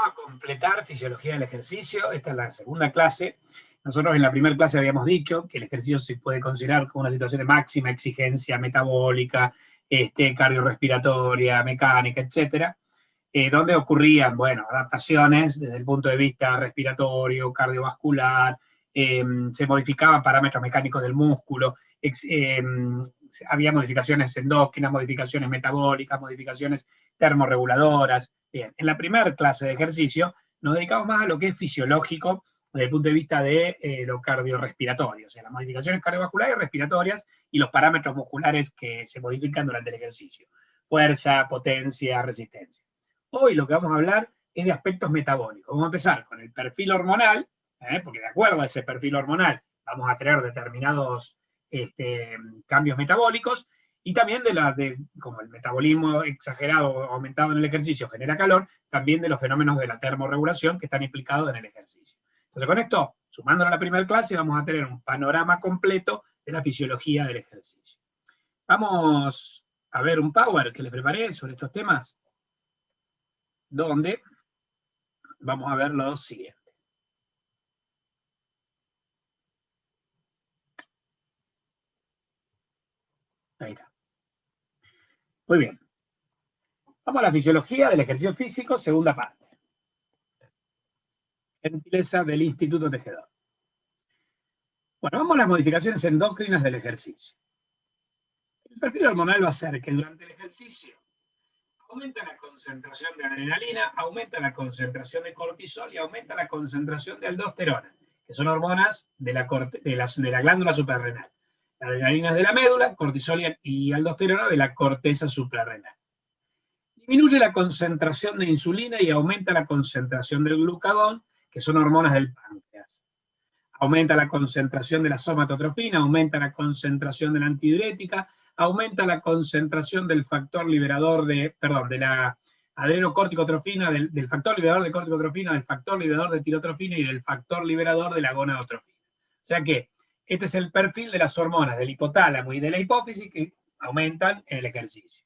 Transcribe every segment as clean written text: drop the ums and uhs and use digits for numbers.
a completar fisiología del ejercicio. Esta es la segunda clase. Nosotros en la primera clase habíamos dicho que el ejercicio se puede considerar como una situación de máxima exigencia metabólica, cardiorrespiratoria, mecánica, etcétera, donde ocurrían, bueno, adaptaciones desde el punto de vista respiratorio, cardiovascular, se modificaban parámetros mecánicos del músculo, había modificaciones endógenas, modificaciones metabólicas, modificaciones termorreguladoras. Bien, en la primera clase de ejercicio nos dedicamos más a lo que es fisiológico desde el punto de vista de lo cardiorrespiratorio, o sea, las modificaciones cardiovasculares y respiratorias y los parámetros musculares que se modifican durante el ejercicio. Fuerza, potencia, resistencia. Hoy lo que vamos a hablar es de aspectos metabólicos. Vamos a empezar con el perfil hormonal, porque de acuerdo a ese perfil hormonal vamos a tener determinados cambios metabólicos, y también como el metabolismo exagerado o aumentado en el ejercicio genera calor, también de los fenómenos de la termorregulación que están implicados en el ejercicio. Entonces con esto, sumándolo a la primera clase, vamos a tener un panorama completo de la fisiología del ejercicio. Vamos a ver un power que les preparé sobre estos temas, donde vamos a ver lo siguiente. Ahí está. Muy bien. Vamos a la fisiología del ejercicio físico, segunda parte. Gentileza del Instituto Tejedor. Bueno, vamos a las modificaciones endócrinas del ejercicio. El perfil hormonal va a ser que durante el ejercicio aumenta la concentración de adrenalina, aumenta la concentración de cortisol y aumenta la concentración de aldosterona, que son hormonas de la glándula suprarrenal. La adrenalina es de la médula, cortisol y aldosterona de la corteza suprarrenal. Disminuye la concentración de insulina y aumenta la concentración del glucagón, que son hormonas del páncreas. Aumenta la concentración de la somatotrofina, aumenta la concentración de la antidiurética, aumenta la concentración del factor liberador de la adrenocorticotrofina, del factor liberador de corticotrofina, del factor liberador de tirotrofina y del factor liberador de la gonadotrofina. O sea que este es el perfil de las hormonas del hipotálamo y de la hipófisis que aumentan en el ejercicio.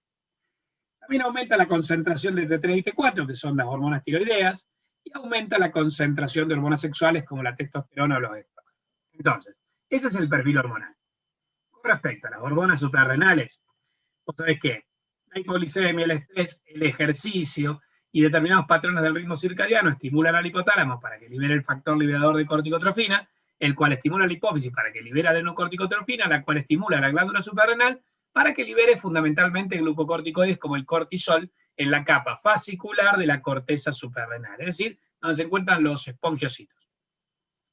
También aumenta la concentración de T3 y T4, que son las hormonas tiroideas, y aumenta la concentración de hormonas sexuales como la testosterona o los estrógenos. Entonces, ese es el perfil hormonal. Con respecto a las hormonas suprarrenales, vos sabés que la hipoglicemia, el estrés, el ejercicio y determinados patrones del ritmo circadiano estimulan al hipotálamo para que libere el factor liberador de corticotrofina, el cual estimula la hipófisis para que libere adenocorticotrofina, la cual estimula la glándula suprarrenal para que libere fundamentalmente glucocorticoides como el cortisol en la capa fascicular de la corteza suprarrenal, es decir, donde se encuentran los espongiocitos.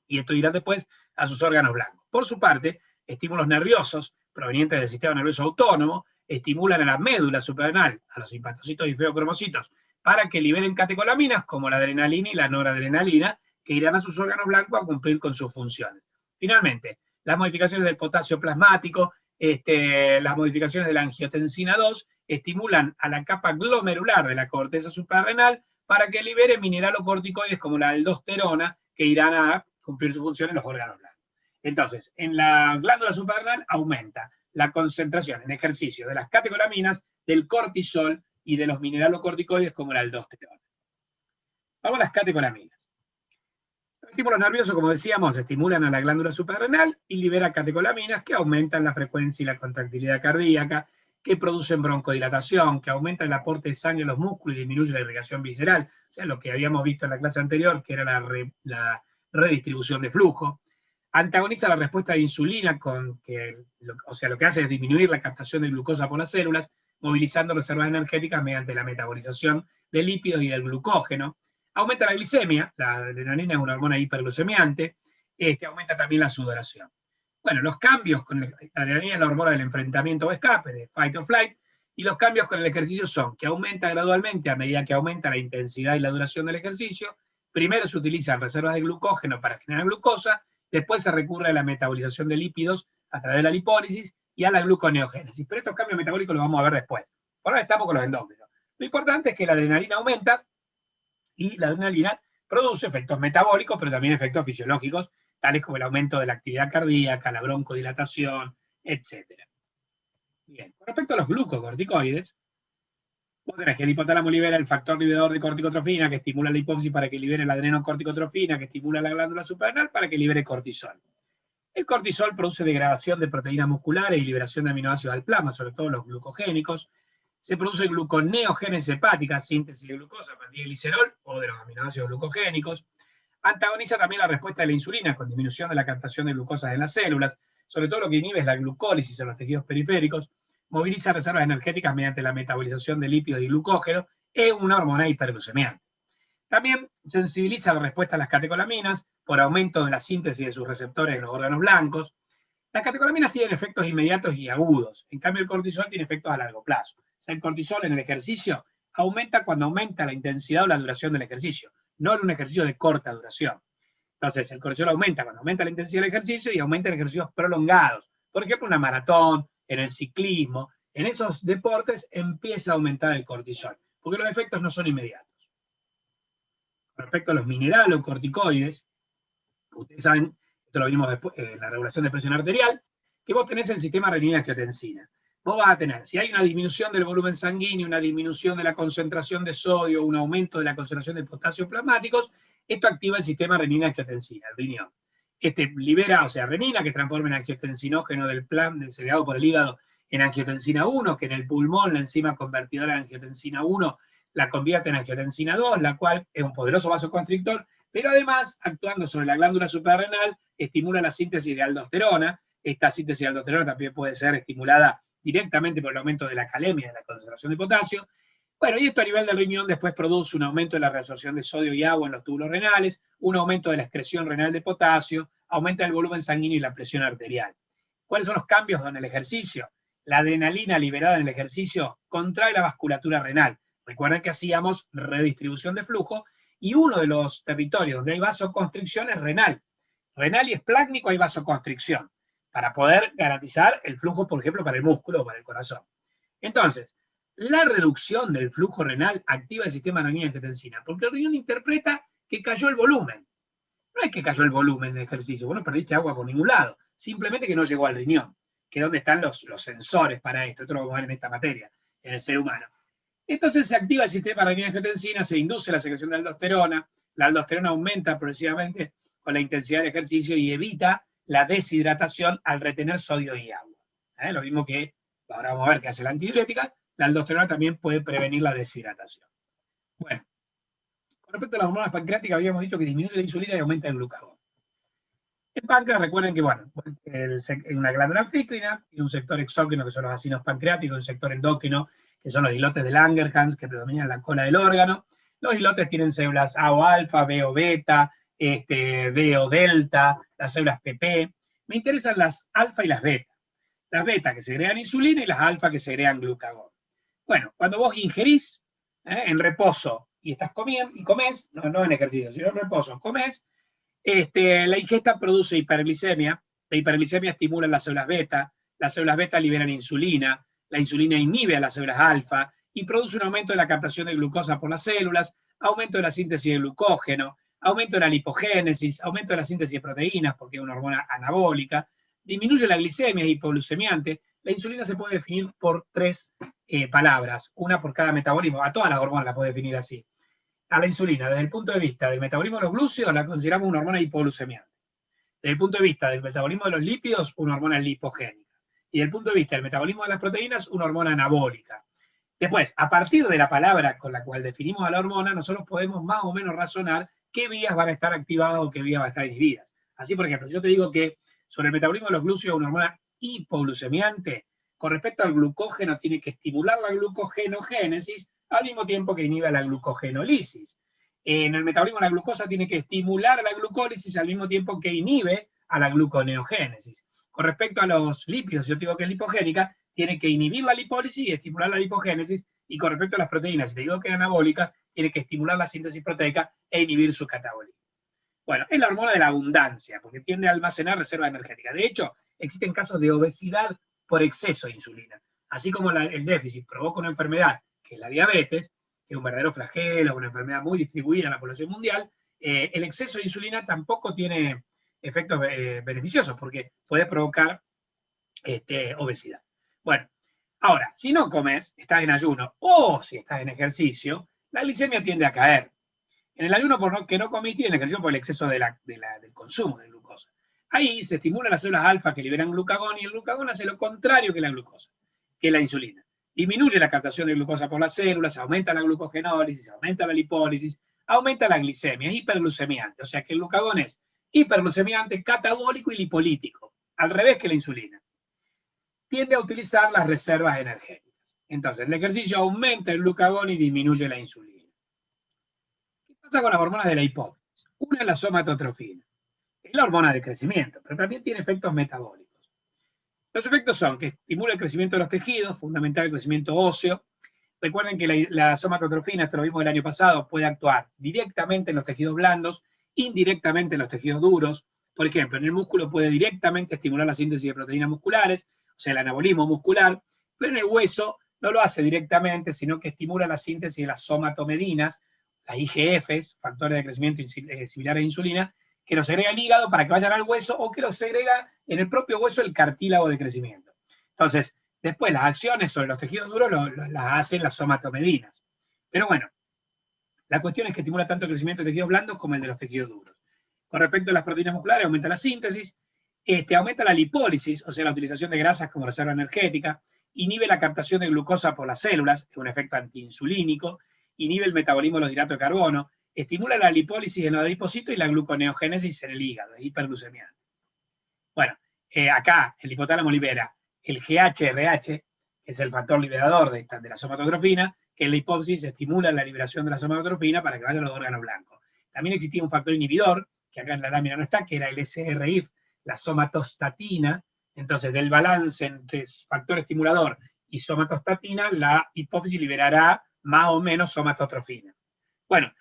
Y esto irá después a sus órganos blancos. Por su parte, estímulos nerviosos provenientes del sistema nervioso autónomo estimulan a la médula suprarrenal, a los simpatocitos y feocromocitos, para que liberen catecolaminas como la adrenalina y la noradrenalina, que irán a sus órganos blancos a cumplir con sus funciones. Finalmente, las modificaciones del potasio plasmático, las modificaciones de la angiotensina 2 estimulan a la capa glomerular de la corteza suprarrenal para que libere mineralocorticoides como la aldosterona, que irán a cumplir su función en los órganos blancos. Entonces, en la glándula suprarrenal aumenta la concentración en ejercicio de las catecolaminas, del cortisol y de los mineralocorticoides como la aldosterona. Vamos a las catecolaminas. Los estímulos nerviosos, como decíamos, estimulan a la glándula suprarrenal y libera catecolaminas que aumentan la frecuencia y la contractilidad cardíaca, que producen broncodilatación, que aumentan el aporte de sangre a los músculos y disminuye la irrigación visceral, o sea, lo que habíamos visto en la clase anterior, que era la redistribución de flujo. Antagoniza la respuesta de insulina, lo que hace es disminuir la captación de glucosa por las células, movilizando reservas energéticas mediante la metabolización de lípidos y del glucógeno. Aumenta la glicemia, la adrenalina es una hormona hiperglucemiante, aumenta también la sudoración. Bueno, los cambios con la adrenalina es la hormona del enfrentamiento o escape, de fight or flight, y los cambios con el ejercicio son que aumenta gradualmente a medida que aumenta la intensidad y la duración del ejercicio. Primero se utilizan reservas de glucógeno para generar glucosa, después se recurre a la metabolización de lípidos a través de la lipólisis y a la gluconeogénesis. Pero estos cambios metabólicos los vamos a ver después. Por ahora estamos con los endócrinos. Lo importante es que la adrenalina aumenta y la adrenalina produce efectos metabólicos, pero también efectos fisiológicos, tales como el aumento de la actividad cardíaca, la broncodilatación, etc. Bien, con respecto a los glucocorticoides, Vos tenés que el hipotálamo libera el factor liberador de corticotrofina, que estimula la hipófisis para que libere la adrenocorticotrofina, que estimula la glándula suprarrenal para que libere cortisol. El cortisol produce degradación de proteínas musculares y liberación de aminoácidos al plasma, sobre todo los glucogénicos. Se produce gluconeogénesis hepática, síntesis de glucosa a partir del glicerol o de los aminoácidos glucogénicos. Antagoniza también la respuesta de la insulina con disminución de la captación de glucosas en las células, sobre todo lo que inhibe es la glucólisis en los tejidos periféricos. Moviliza reservas energéticas mediante la metabolización de lípidos y glucógeno. Es una hormona hiperglucemiante. También sensibiliza la respuesta a las catecolaminas por aumento de la síntesis de sus receptores en los órganos blancos. Las catecolaminas tienen efectos inmediatos y agudos. En cambio, el cortisol tiene efectos a largo plazo. O sea, el cortisol en el ejercicio aumenta cuando aumenta la intensidad o la duración del ejercicio, no en un ejercicio de corta duración. Entonces, el cortisol aumenta cuando aumenta la intensidad del ejercicio y aumenta en ejercicios prolongados. Por ejemplo, una maratón, en el ciclismo, en esos deportes empieza a aumentar el cortisol, porque los efectos no son inmediatos. Respecto a los mineralocorticoides, ustedes saben, esto lo vimos después en la regulación de presión arterial, que vos tenés el sistema renina-angiotensina. Vos vas a tener, si hay una disminución del volumen sanguíneo, una disminución de la concentración de sodio, un aumento de la concentración de potasio plasmáticos, esto activa el sistema renina-angiotensina, el riñón. Este libera, o sea, renina, que transforma el angiotensinógeno del plasma segregado por el hígado en angiotensina 1, que en el pulmón la enzima convertidora de angiotensina 1 la convierte en angiotensina 2, la cual es un poderoso vasoconstrictor, pero además, actuando sobre la glándula suprarrenal, estimula la síntesis de aldosterona. Esta síntesis de aldosterona también puede ser estimulada directamente por el aumento de la calemia, de la concentración de potasio. Bueno, y esto a nivel del riñón después produce un aumento de la reabsorción de sodio y agua en los túbulos renales, un aumento de la excreción renal de potasio, aumenta el volumen sanguíneo y la presión arterial. ¿Cuáles son los cambios en el ejercicio? La adrenalina liberada en el ejercicio contrae la vasculatura renal. Recuerden que hacíamos redistribución de flujo y uno de los territorios donde hay vasoconstricción es renal. Renal y esplácnico hay vasoconstricción para poder garantizar el flujo, por ejemplo, para el músculo o para el corazón. Entonces, la reducción del flujo renal activa el sistema renina-angiotensina, porque el riñón interpreta que cayó el volumen. No es que cayó el volumen del ejercicio, vos no perdiste agua por ningún lado, simplemente que no llegó al riñón, que es donde están los sensores para esto. Esto lo vamos a ver en esta materia, en el ser humano. Entonces se activa el sistema renina-angiotensina, se induce la secreción de aldosterona, la aldosterona aumenta progresivamente con la intensidad del ejercicio y evita la deshidratación al retener sodio y agua. Lo mismo que ahora vamos a ver que hace la antidiurética, la aldosterona también puede prevenir la deshidratación. Bueno, con respecto a las hormonas pancreáticas habíamos dicho que disminuye la insulina y aumenta el glucagón. El páncreas, recuerden que, bueno, es una glándula anfícrina y un sector exócrino, que son los acinos pancreáticos, un sector endócrino, que son los islotes de Langerhans, que predominan en la cola del órgano. Los islotes tienen células A o alfa, B o beta, D o delta, las células PP. Me interesan las alfa y las beta. Las beta que segregan insulina y las alfa que segregan glucagón. Bueno, cuando vos ingerís en reposo y estás comiendo y comés, no en ejercicio, sino en reposo, comés, la ingesta produce hiperglicemia. La hiperglicemia estimula las células beta liberan insulina, la insulina inhibe a las células alfa y produce un aumento de la captación de glucosa por las células, aumento de la síntesis de glucógeno, aumento de la lipogénesis, aumento de la síntesis de proteínas porque es una hormona anabólica, disminuye la glicemia, es hipoglucemiante. La insulina se puede definir por 3 palabras, una por cada metabolismo. A todas las hormonas la puedo definir así. A la insulina, desde el punto de vista del metabolismo de los glúceos, la consideramos una hormona hipoglucemiante. Desde el punto de vista del metabolismo de los lípidos, una hormona lipogénica. Y desde el punto de vista del metabolismo de las proteínas, una hormona anabólica. Después, a partir de la palabra con la cual definimos a la hormona, nosotros podemos más o menos razonar qué vías van a estar activadas o qué vías van a estar inhibidas. Así, por ejemplo, si yo te digo que sobre el metabolismo de los glúceos, una hormona hipoglucemiante, con respecto al glucógeno, tiene que estimular la glucogenogénesis al mismo tiempo que inhibe la glucogenolisis. En el metabolismo de la glucosa tiene que estimular la glucólisis al mismo tiempo que inhibe a la gluconeogénesis. Con respecto a los lípidos, si yo digo que es lipogénica, tiene que inhibir la lipólisis y estimular la lipogénesis. Y con respecto a las proteínas, si te digo que es anabólica, tiene que estimular la síntesis proteica e inhibir su catabolismo. Bueno, es la hormona de la abundancia, porque tiende a almacenar reserva energética. De hecho, existen casos de obesidad por exceso de insulina. Así como el déficit provoca una enfermedad, que es la diabetes, que es un verdadero flagelo, una enfermedad muy distribuida en la población mundial, el exceso de insulina tampoco tiene efectos beneficiosos, porque puede provocar obesidad. Bueno, Ahora, si no comes, estás en ayuno, o si estás en ejercicio, la glicemia tiende a caer. En el ayuno que no comiste y en el ejercicio por el exceso del consumo de glucosa. Ahí se estimulan las células alfa que liberan glucagón y el glucagón hace lo contrario que la glucosa, que la insulina. Disminuye la captación de glucosa por las células, aumenta la glucogenólisis, aumenta la lipólisis, aumenta la glicemia, es hiperglucemiante. O sea que el glucagón es hiperglucemiante, catabólico y lipolítico, al revés que la insulina. Tiende a utilizar las reservas energéticas. Entonces, el ejercicio aumenta el glucagón y disminuye la insulina. ¿Qué pasa con las hormonas de la hipófisis? Una es la somatotrofina, es la hormona de crecimiento, pero también tiene efectos metabólicos. Los efectos son que estimula el crecimiento de los tejidos, fundamental el crecimiento óseo. Recuerden que la somatotrofina, esto lo vimos el año pasado, puede actuar directamente en los tejidos blandos, indirectamente en los tejidos duros. Por ejemplo, en el músculo puede directamente estimular la síntesis de proteínas musculares, o sea, el anabolismo muscular, pero en el hueso no lo hace directamente, sino que estimula la síntesis de las somatomedinas, las IGFs, factores de crecimiento similares a insulina, que los segrega el hígado para que vayan al hueso o que los segrega en el propio hueso el cartílago de crecimiento. Entonces, después las acciones sobre los tejidos duros las hacen las somatomedinas. Pero bueno, la cuestión es que estimula tanto el crecimiento de tejidos blandos como el de los tejidos duros. Con respecto a las proteínas musculares, aumenta la síntesis, aumenta la lipólisis, o sea, la utilización de grasas como reserva energética, inhibe la captación de glucosa por las células, es un efecto antiinsulínico, inhibe el metabolismo de los hidratos de carbono, estimula la lipólisis en los adipocitos y la gluconeogénesis en el hígado, es hiperglucemiante. Bueno, acá el hipotálamo libera el GHRH, que es el factor liberador de la somatotrofina, que en la hipófisis estimula la liberación de la somatotrofina para que vayan los órganos blancos. También existía un factor inhibidor, que acá en la lámina no está, que era el SRIF, la somatostatina. Entonces, del balance entre factor estimulador y somatostatina, la hipófisis liberará más o menos somatotrofina. Bueno,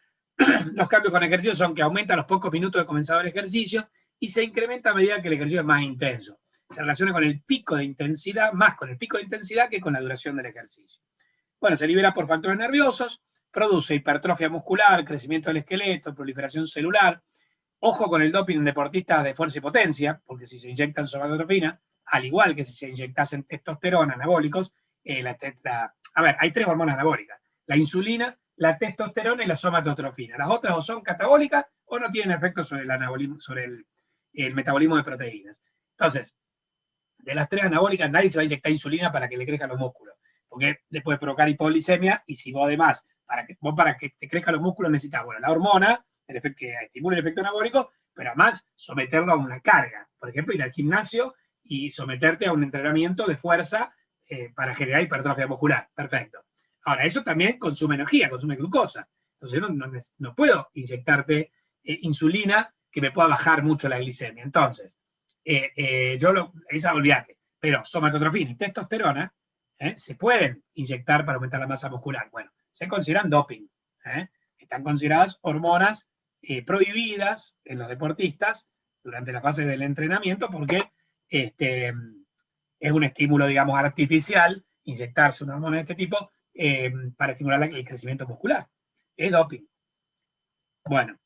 los cambios con ejercicio son que aumenta los pocos minutos de comenzado el ejercicio y se incrementa a medida que el ejercicio es más intenso. Se relaciona con el pico de intensidad, más con el pico de intensidad que con la duración del ejercicio. Bueno, se libera por factores nerviosos, produce hipertrofia muscular, crecimiento del esqueleto, proliferación celular. Ojo con el doping en deportistas de fuerza y potencia, porque si se inyectan somatotrofina, al igual que si se inyectasen testosterona anabólicos, a ver, hay 3 hormonas anabólicas: la insulina, la testosterona y la somatotrofina. Las otras o son catabólicas o no tienen efecto sobre el anabolismo, sobre el metabolismo de proteínas. Entonces, de las 3 anabólicas, nadie se va a inyectar insulina para que le crezcan los músculos, porque le puede provocar hipoglicemia, y si vos además, para que te crezcan los músculos necesitas, bueno, la hormona, que estimula el efecto anabólico, pero además someterlo a una carga. Por ejemplo, ir al gimnasio y someterte a un entrenamiento de fuerza para generar hipertrofia muscular. Perfecto. Ahora, eso también consume energía, consume glucosa. Entonces no puedo inyectarte insulina que me pueda bajar mucho la glicemia. Entonces, esa olvídate. Pero somatotrofina y testosterona se pueden inyectar para aumentar la masa muscular. Bueno, se consideran doping. Están consideradas hormonas prohibidas en los deportistas durante la fase del entrenamiento porque es un estímulo, digamos, artificial inyectarse una hormona de este tipo para estimular el crecimiento muscular. Es doping. Bueno.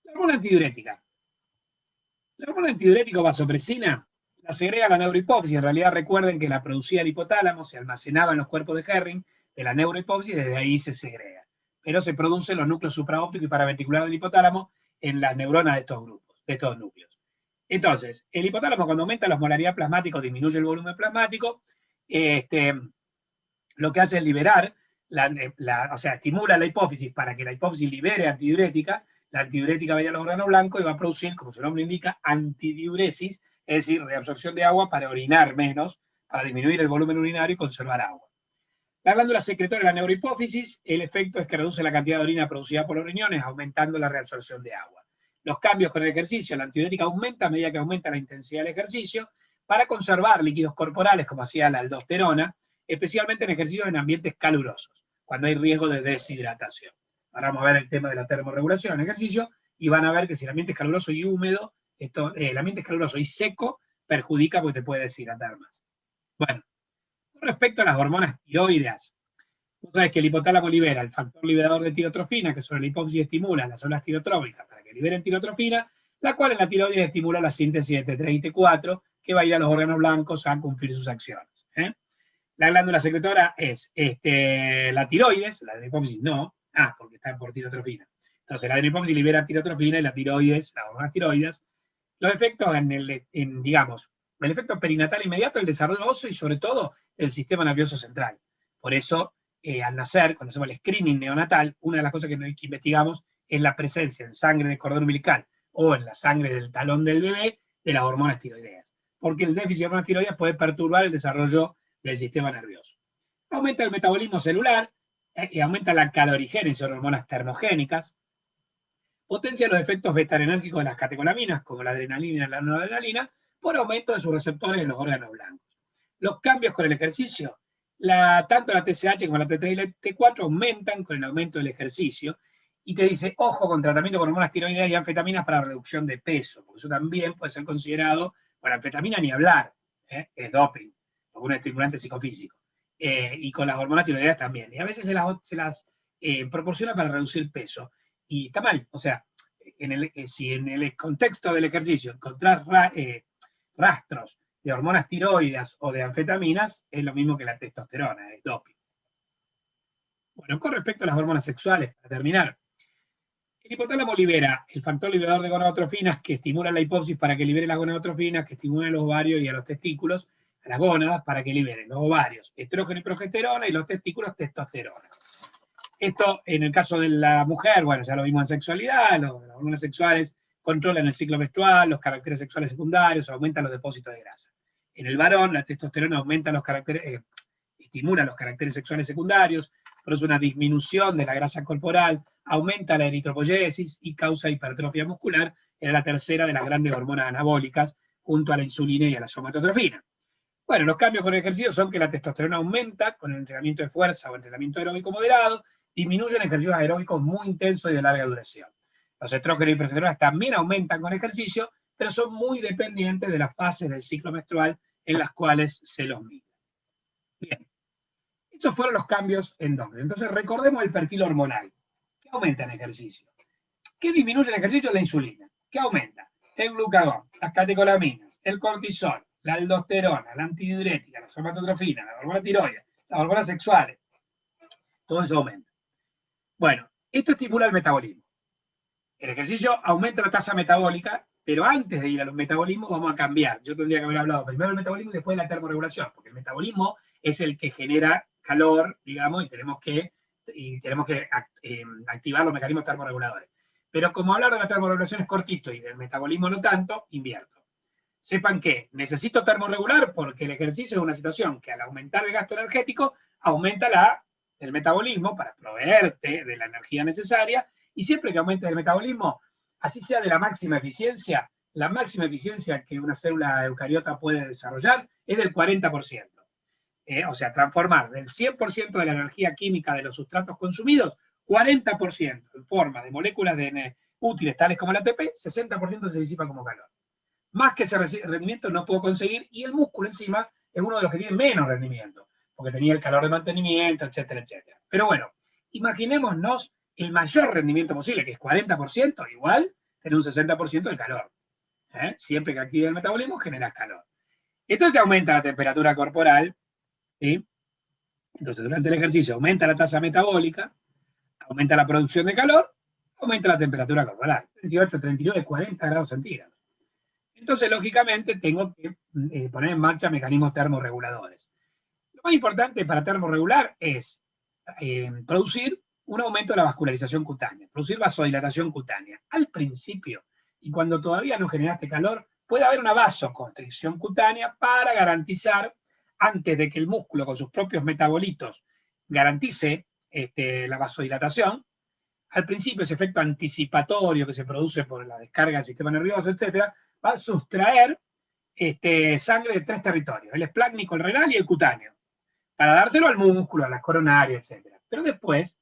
La hormona antidiurética. La hormona antidiurética o vasopresina la segrega la neurohipófisis. En realidad, recuerden que la producía el hipotálamo, se almacenaba en los cuerpos de Herring de la neurohipófisis, desde ahí se segrega. Pero se produce en los núcleos supraópticos y paraventriculares del hipotálamo en las neuronas de estos grupos, de estos núcleos. Entonces, el hipotálamo, cuando aumenta la osmolaridad plasmática, disminuye el volumen plasmático, lo que hace es liberar, o sea, estimula la hipófisis para que la hipófisis libere antidiurética. La antidiurética va a ir a los órganos blancos y va a producir, como su nombre indica, antidiuresis, es decir, reabsorción de agua para orinar menos, para disminuir el volumen urinario y conservar agua. La glándula secretoria de la neurohipófisis, el efecto es que reduce la cantidad de orina producida por los riñones, aumentando la reabsorción de agua. Los cambios con el ejercicio, la antidiurética aumenta a medida que aumenta la intensidad del ejercicio, para conservar líquidos corporales, como hacía la aldosterona, especialmente en ejercicios en ambientes calurosos, cuando hay riesgo de deshidratación. Ahora vamos a ver el tema de la termorregulación en ejercicio, y van a ver que si el ambiente es caluroso y húmedo, el ambiente es caluroso y seco, perjudica porque te puede deshidratar más. Bueno, con respecto a las hormonas tiroideas, tú sabes que el hipotálamo libera el factor liberador de tirotrofina, que sobre la hipófisis estimula las células tirotróficas para que liberen tirotrofina, la cual en la tiroides estimula la síntesis de T3 y T4, que va a ir a los órganos blancos a cumplir sus acciones. ¿eh? La glándula secretora es la tiroides, la adenohipófisis no, porque está por tirotrofina. Entonces la adenohipófisis libera tirotrofina y la tiroides, las hormonas tiroides. Los efectos digamos, el efecto perinatal inmediato, el desarrollo óseo y sobre todo el sistema nervioso central. Por eso, al nacer, cuando hacemos el screening neonatal, una de las cosas que investigamos es la presencia en sangre de cordón umbilical o en la sangre del talón del bebé de las hormonas tiroideas. Porque el déficit de hormonas tiroideas puede perturbar el desarrollo del sistema nervioso. Aumenta el metabolismo celular, y aumenta la calorigénesis, son hormonas termogénicas, potencia los efectos beta-adrenérgicos de las catecolaminas, como la adrenalina y la noradrenalina, por aumento de sus receptores en los órganos blancos. Los cambios con el ejercicio, tanto la TSH como la T3 y la T4 aumentan con el aumento del ejercicio, y te dice, ojo con tratamiento con hormonas tiroideas y anfetaminas para reducción de peso, porque eso también puede ser considerado, bueno, anfetamina ni hablar, es doping, o un estimulante psicofísico, y con las hormonas tiroideas también, y a veces se las proporciona para reducir peso, y está mal, o sea, si en el contexto del ejercicio encontrás rastros de hormonas tiroides o de anfetaminas, es lo mismo que la testosterona, es doping. Bueno, con respecto a las hormonas sexuales, para terminar, el hipotálamo libera el factor liberador de gonadotrofinas que estimula la hipófisis para que libere las gonadotrofinas, que estimulan a los ovarios y a los testículos, a las gónadas para que liberen los ovarios estrógeno y progesterona y los testículos testosterona. Esto, en el caso de la mujer, bueno, ya lo vimos en sexualidad, las hormonas sexuales controlan el ciclo menstrual, los caracteres sexuales secundarios, aumentan los depósitos de grasa. En el varón, la testosterona aumenta los caracteres, estimula los caracteres sexuales secundarios, produce una disminución de la grasa corporal, aumenta la eritropoyesis y causa hipertrofia muscular, era la tercera de las grandes hormonas anabólicas, junto a la insulina y a la somatotrofina. Bueno, los cambios con el ejercicio son que la testosterona aumenta con el entrenamiento de fuerza o entrenamiento aeróbico moderado, disminuyen ejercicios aeróbicos muy intensos y de larga duración. Los estrógenos y progesteronas también aumentan con ejercicio, pero son muy dependientes de las fases del ciclo menstrual en las cuales se los mide. Bien, esos fueron los cambios endócrinos. Entonces recordemos el perfil hormonal. ¿Qué aumenta en ejercicio? ¿Qué disminuye en ejercicio? La insulina. ¿Qué aumenta? El glucagón, las catecolaminas, el cortisol, la aldosterona, la antidiurética, la somatotrofina, la hormona tiroides, las hormonas sexuales. Todo eso aumenta. Bueno, esto estimula el metabolismo. El ejercicio aumenta la tasa metabólica, pero antes de ir a los metabolismos vamos a cambiar. Yo tendría que haber hablado primero del metabolismo y después de la termorregulación, porque el metabolismo es el que genera calor, digamos, y tenemos que activar los mecanismos termorreguladores. Pero como hablar de la termorregulación es cortito y del metabolismo no tanto, invierto. Sepan que necesito termorregular porque el ejercicio es una situación que al aumentar el gasto energético aumenta el metabolismo para proveerte de la energía necesaria, y siempre que aumente el metabolismo, así sea de la máxima eficiencia que una célula eucariota puede desarrollar es del 40%. O sea, transformar del 100% de la energía química de los sustratos consumidos, 40% en forma de moléculas de útiles tales como el ATP, 60% se disipa como calor. Más que ese rendimiento no puedo conseguir, y el músculo encima es uno de los que tiene menos rendimiento, porque tenía el calor de mantenimiento, etcétera, etcétera. Pero bueno, imaginémonos el mayor rendimiento posible, que es 40%, igual tener un 60% de calor. Siempre que active el metabolismo generas calor. Esto te aumenta la temperatura corporal, ¿sí? Entonces durante el ejercicio aumenta la tasa metabólica, aumenta la producción de calor, aumenta la temperatura corporal, 38, 39, 40 grados centígrados. Entonces, lógicamente, tengo que poner en marcha mecanismos termorreguladores. Lo más importante para termorregular es producir un aumento de la vascularización cutánea, producir vasodilatación cutánea. Al principio, y cuando todavía no generaste calor, puede haber una vasoconstricción cutánea para garantizar, antes de que el músculo con sus propios metabolitos garantice la vasodilatación. Al principio, ese efecto anticipatorio que se produce por la descarga del sistema nervioso, etcétera, va a sustraer sangre de 3 territorios, el esplácnico, el renal y el cutáneo, para dárselo al músculo, a las coronarias, etc. Pero después,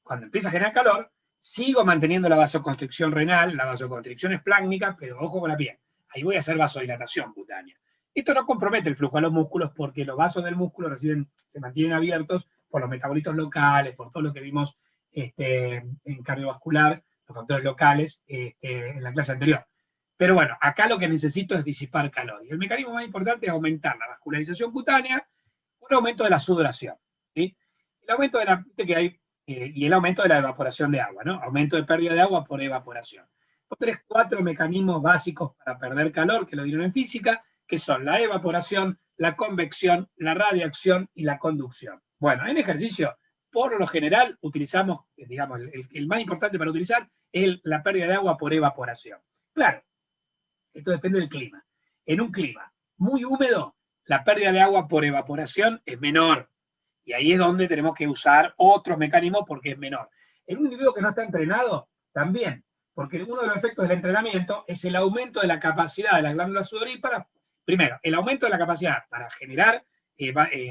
cuando empieza a generar calor, sigo manteniendo la vasoconstricción renal, la vasoconstricción esplácnica, pero ojo con la piel. Ahí voy a hacer vasodilatación cutánea. Esto no compromete el flujo a los músculos porque los vasos del músculo se mantienen abiertos por los metabolitos locales, por todo lo que vimos en cardiovascular, los factores locales en la clase anterior. Pero bueno, acá lo que necesito es disipar calor. Y el mecanismo más importante es aumentar la vascularización cutánea con aumento de la sudoración. ¿Sí? El aumento de la, que hay, y el aumento de la evaporación de agua, ¿no? Aumento de pérdida de agua por evaporación. Los 4 mecanismos básicos para perder calor, que lo vieron en física, que son la evaporación, la convección, la radiación y la conducción. Bueno, en ejercicio, por lo general, utilizamos, digamos, el más importante para utilizar es la pérdida de agua por evaporación. Claro, esto depende del clima. En un clima muy húmedo, la pérdida de agua por evaporación es menor. Y ahí es donde tenemos que usar otros mecanismos porque es menor. En un individuo que no está entrenado, también, porque uno de los efectos del entrenamiento es el aumento de la capacidad de las glándulas sudoríparas. Primero, el aumento de la capacidad para generar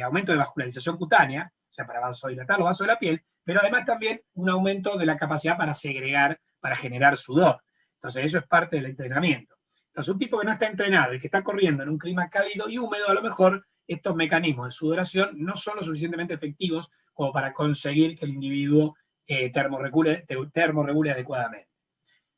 aumento de vascularización cutánea, o sea, para vasodilatar los vasos de la piel, pero además también un aumento de la capacidad para segregar, para generar sudor. Entonces, eso es parte del entrenamiento. Entonces, un tipo que no está entrenado y que está corriendo en un clima cálido y húmedo, a lo mejor estos mecanismos de sudoración no son lo suficientemente efectivos como para conseguir que el individuo termorregule adecuadamente.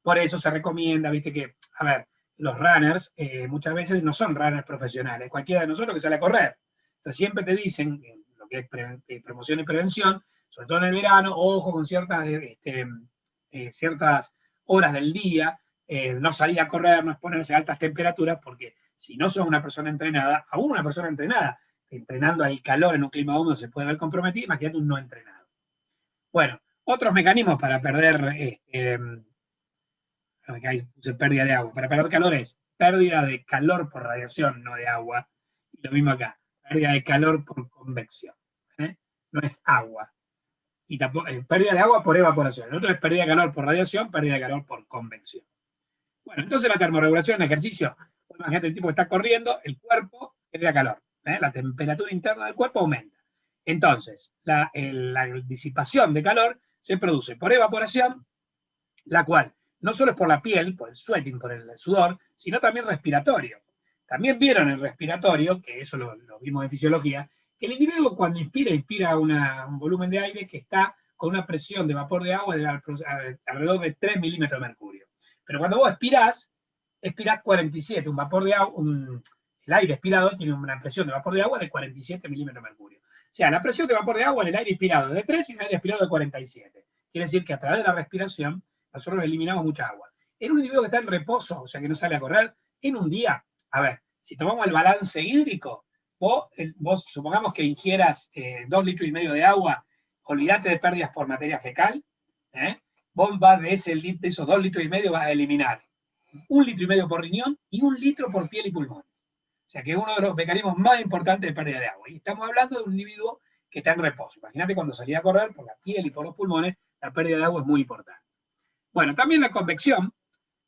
Por eso se recomienda, viste que, a ver, los runners muchas veces no son runners profesionales, cualquiera de nosotros que sale a correr. Entonces siempre te dicen, lo que es promoción y prevención, sobre todo en el verano, ojo con ciertas horas del día, no salir a correr, no exponerse a altas temperaturas, porque si no sos una persona entrenada, aún una persona entrenada, entrenando al calor en un clima húmedo se puede ver comprometido, imagínate un no entrenado. Bueno, otros mecanismos para perder, acá puse pérdida de agua, para perder calor es pérdida de calor por radiación, no de agua, y lo mismo acá, pérdida de calor por convección, no es agua. Y tampoco, pérdida de agua por evaporación. El otro es pérdida de calor por radiación, pérdida de calor por convección. Bueno, entonces la termorregulación en ejercicio, imagínate el tipo que está corriendo, el cuerpo crea calor, la temperatura interna del cuerpo aumenta. Entonces, la disipación de calor se produce por evaporación, la cual no solo es por la piel, por el sweating, por el sudor, sino también respiratorio. También vieron el respiratorio, que eso lo vimos en fisiología, que el individuo cuando inspira un volumen de aire que está con una presión de vapor de agua de alrededor de 3 milímetros de mercurio. Pero cuando vos expirás 47, un vapor de agua, el aire expirado tiene una presión de vapor de agua de 47 milímetros de mercurio. O sea, la presión de vapor de agua en el aire expirado es de 3 y en el aire expirado de 47. Quiere decir que a través de la respiración nosotros eliminamos mucha agua. En un individuo que está en reposo, o sea que no sale a correr, en un día, a ver, si tomamos el balance hídrico, vos supongamos que ingieras 2,5 litros de agua, olvídate de pérdidas por materia fecal, vos vas de esos 2,5 litros vas a eliminar 1,5 litros por riñón y 1 litro por piel y pulmones. O sea que es uno de los mecanismos más importantes de pérdida de agua. Y estamos hablando de un individuo que está en reposo. Imagínate cuando salía a correr por la piel y por los pulmones, la pérdida de agua es muy importante. Bueno, también la convección,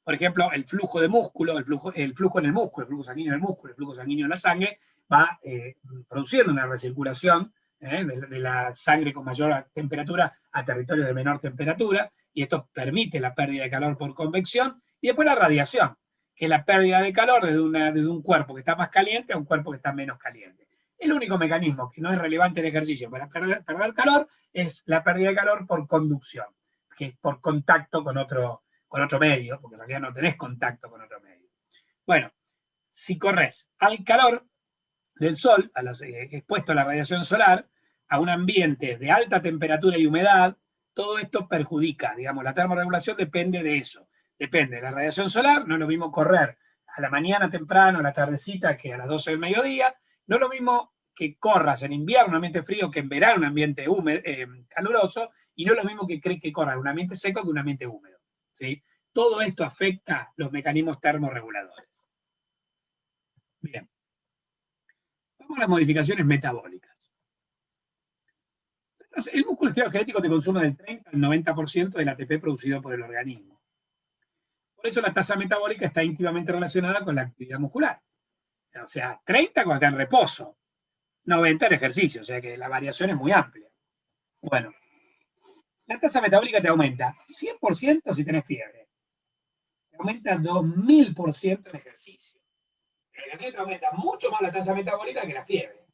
por ejemplo, el flujo de músculo, el flujo en el músculo, el flujo sanguíneo en el músculo, el flujo sanguíneo en la sangre, va produciendo una recirculación de la sangre con mayor temperatura a territorios de menor temperatura, y esto permite la pérdida de calor por convección, y después la radiación, que es la pérdida de calor desde un cuerpo que está más caliente a un cuerpo que está menos caliente. El único mecanismo que no es relevante en ejercicio para perder calor es la pérdida de calor por conducción, que es por contacto con otro medio, porque en realidad no tenés contacto con otro medio. Bueno, si corres al calor del sol, expuesto a la radiación solar, a un ambiente de alta temperatura y humedad, todo esto perjudica, digamos, la termorregulación depende de eso, depende de la radiación solar, no es lo mismo correr a la mañana temprano, a la tardecita, que a las 12 del mediodía, no es lo mismo que corras en invierno, un ambiente frío, que en verano, un ambiente húmedo, caluroso, y no es lo mismo que corras en un ambiente seco que un ambiente húmedo. ¿Sí? Todo esto afecta los mecanismos termorreguladores. Bien. Vamos a las modificaciones metabólicas. Entonces, el músculo esterogenético te consume del 30 al 90% del ATP producido por el organismo. Por eso la tasa metabólica está íntimamente relacionada con la actividad muscular. O sea, 30 cuando está en reposo, 90 en ejercicio, o sea que la variación es muy amplia. Bueno, la tasa metabólica te aumenta 100% si tenés fiebre. Te aumenta 2000% en ejercicio. En ejercicio te aumenta mucho más la tasa metabólica que la fiebre.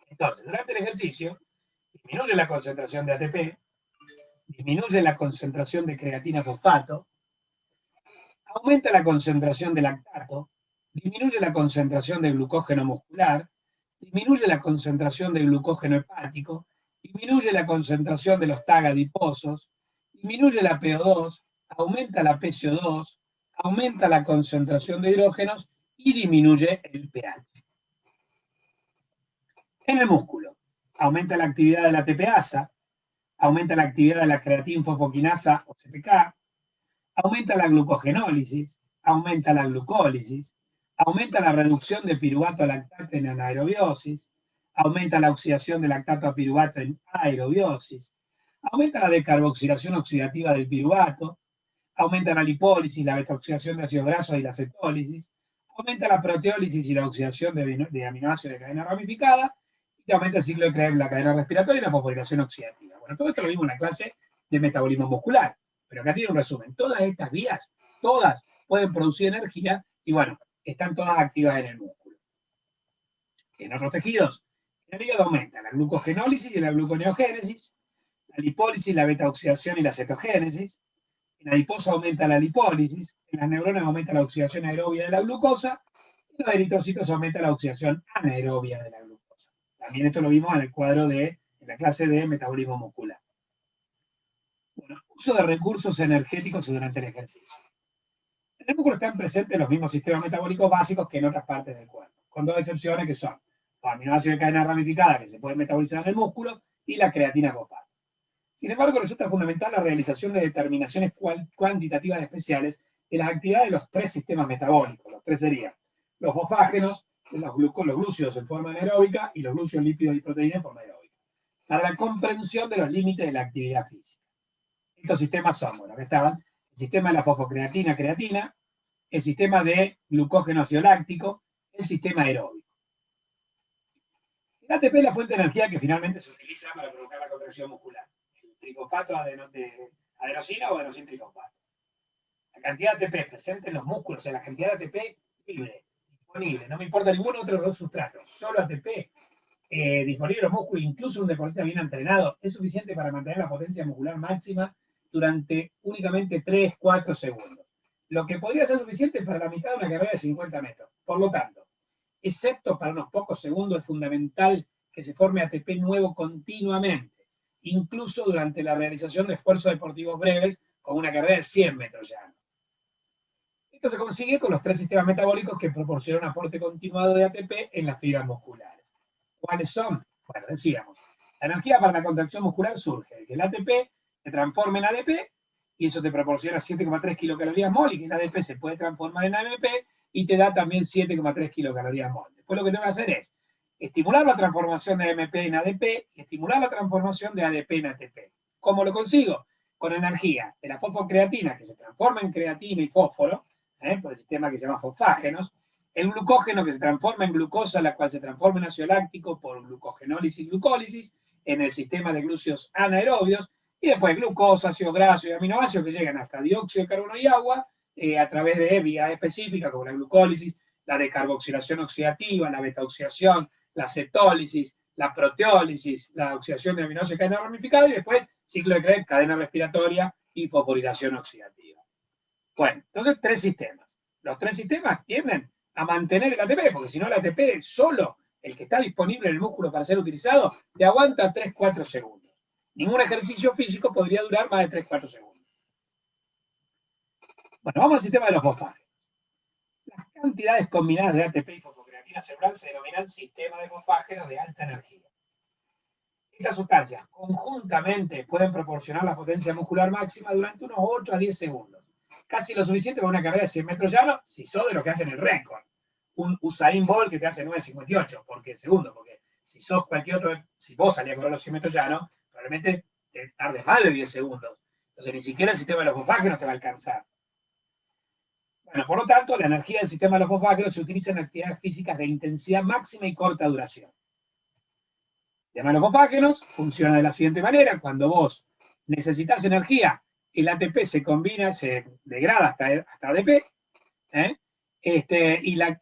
Entonces, durante el ejercicio, disminuye la concentración de ATP, disminuye la concentración de creatina fosfato, aumenta la concentración de lactato, disminuye la concentración de glucógeno muscular, disminuye la concentración de glucógeno hepático, disminuye la concentración de los TAG adiposos, disminuye la PO2, aumenta la PCO2, aumenta la concentración de hidrógenos y disminuye el pH. En el músculo, aumenta la actividad de la ATPasa, aumenta la actividad de la creatinfosfoquinasa o CPK, aumenta la glucogenólisis, aumenta la glucólisis, aumenta la reducción de piruvato a lactato en anaerobiosis, aumenta la oxidación de lactato a piruvato en aerobiosis, aumenta la decarboxilación oxidativa del piruvato, aumenta la lipólisis, la betaoxidación de ácidos grasos y la cetólisis, aumenta la proteólisis y la oxidación de aminoácidos de cadena ramificada, y aumenta el ciclo de Krebs, la cadena respiratoria y la fosforilación oxidativa. Bueno, todo esto lo vimos en la clase de metabolismo muscular, pero acá tiene un resumen. Todas estas vías, todas pueden producir energía y bueno, están todas activas en el músculo. En otros tejidos, en el hígado aumenta la glucogenólisis y la gluconeogénesis, la lipólisis, la betaoxidación y la cetogénesis. En adiposo aumenta la lipólisis, en las neuronas aumenta la oxidación aerobia de la glucosa, y en los eritrocitos aumenta la oxidación anaerobia de la glucosa. También esto lo vimos en el cuadro en la clase de metabolismo muscular. Bueno, uso de recursos energéticos durante el ejercicio. En el músculo están presentes los mismos sistemas metabólicos básicos que en otras partes del cuerpo, con dos excepciones que son los aminoácidos de cadena ramificada que se pueden metabolizar en el músculo y la creatina fosfato. Sin embargo, resulta fundamental la realización de determinaciones cuantitativas especiales de las actividades de los tres sistemas metabólicos. Los tres serían los fosfágenos, los glúcidos en forma anaeróbica y los glúcidos, lípidos y proteínas en forma aeróbica, para la comprensión de los límites de la actividad física. Estos sistemas son, bueno, que estaban el sistema de la fosfocreatina-creatina, el sistema de glucógeno ácido láctico, el sistema aeróbico. El ATP es la fuente de energía que finalmente se utiliza para provocar la contracción muscular. El trifosfato de adenosina o adenosina trifosfato. La cantidad de ATP presente en los músculos, o sea, la cantidad de ATP libre, disponible, no me importa ningún otro sustrato, solo ATP disponible en los músculos, incluso un deportista bien entrenado, es suficiente para mantener la potencia muscular máxima durante únicamente 3-4 segundos. Lo que podría ser suficiente para la mitad de una carrera de 50 metros. Por lo tanto, excepto para unos pocos segundos, es fundamental que se forme ATP nuevo continuamente, incluso durante la realización de esfuerzos deportivos breves, como una carrera de 100 metros llanos. Esto se consigue con los tres sistemas metabólicos que proporcionan un aporte continuado de ATP en las fibras musculares. ¿Cuáles son? Bueno, decíamos, la energía para la contracción muscular surge de que el ATP se transforma en ADP, y eso te proporciona 7,3 kilocalorías mol, y que el ADP se puede transformar en AMP, y te da también 7,3 kilocalorías mol. Después lo que tengo que hacer es estimular la transformación de AMP en ADP y estimular la transformación de ADP en ATP. ¿Cómo lo consigo? Con energía de la fosfocreatina, que se transforma en creatina y fósforo, por el sistema que se llama fosfágenos, el glucógeno, que se transforma en glucosa, la cual se transforma en ácido láctico por glucogenólisis y glucólisis, en el sistema de glúcidos anaerobios, y después glucosa, ácido graso y aminoácidos que llegan hasta dióxido de carbono y agua a través de vías específicas como la glucólisis, la decarboxilación oxidativa, la betaoxidación, la cetólisis, la proteólisis, la oxidación de aminoácidos de cadena ramificada, y después ciclo de Krebs, cadena respiratoria y fosforilación oxidativa. Bueno, entonces tres sistemas. Los tres sistemas tienden a mantener el ATP, porque si no el ATP solo, el que está disponible en el músculo para ser utilizado, te aguanta 3-4 segundos. Ningún ejercicio físico podría durar más de 3-4 segundos. Bueno, vamos al sistema de los fosfágenos. Las cantidades combinadas de ATP y fosfocreatina celular se denominan sistema de fosfágenos de alta energía. Estas sustancias conjuntamente pueden proporcionar la potencia muscular máxima durante unos 8 a 10 segundos. Casi lo suficiente para una carrera de 100 metros llanos, si sos de los que hacen el récord. Un Usain Bolt que te hace 9.58 porque si sos cualquier otro, si vos salís a correr los 100 metros llanos, probablemente te tardes más de 10 segundos. Entonces ni siquiera el sistema de los fosfágenos te va a alcanzar. Bueno, por lo tanto, la energía del sistema de los fosfágenos se utiliza en actividades físicas de intensidad máxima y corta duración. El sistema de los fosfágenos funciona de la siguiente manera: cuando vos necesitas energía, el ATP se combina, se degrada hasta ADP,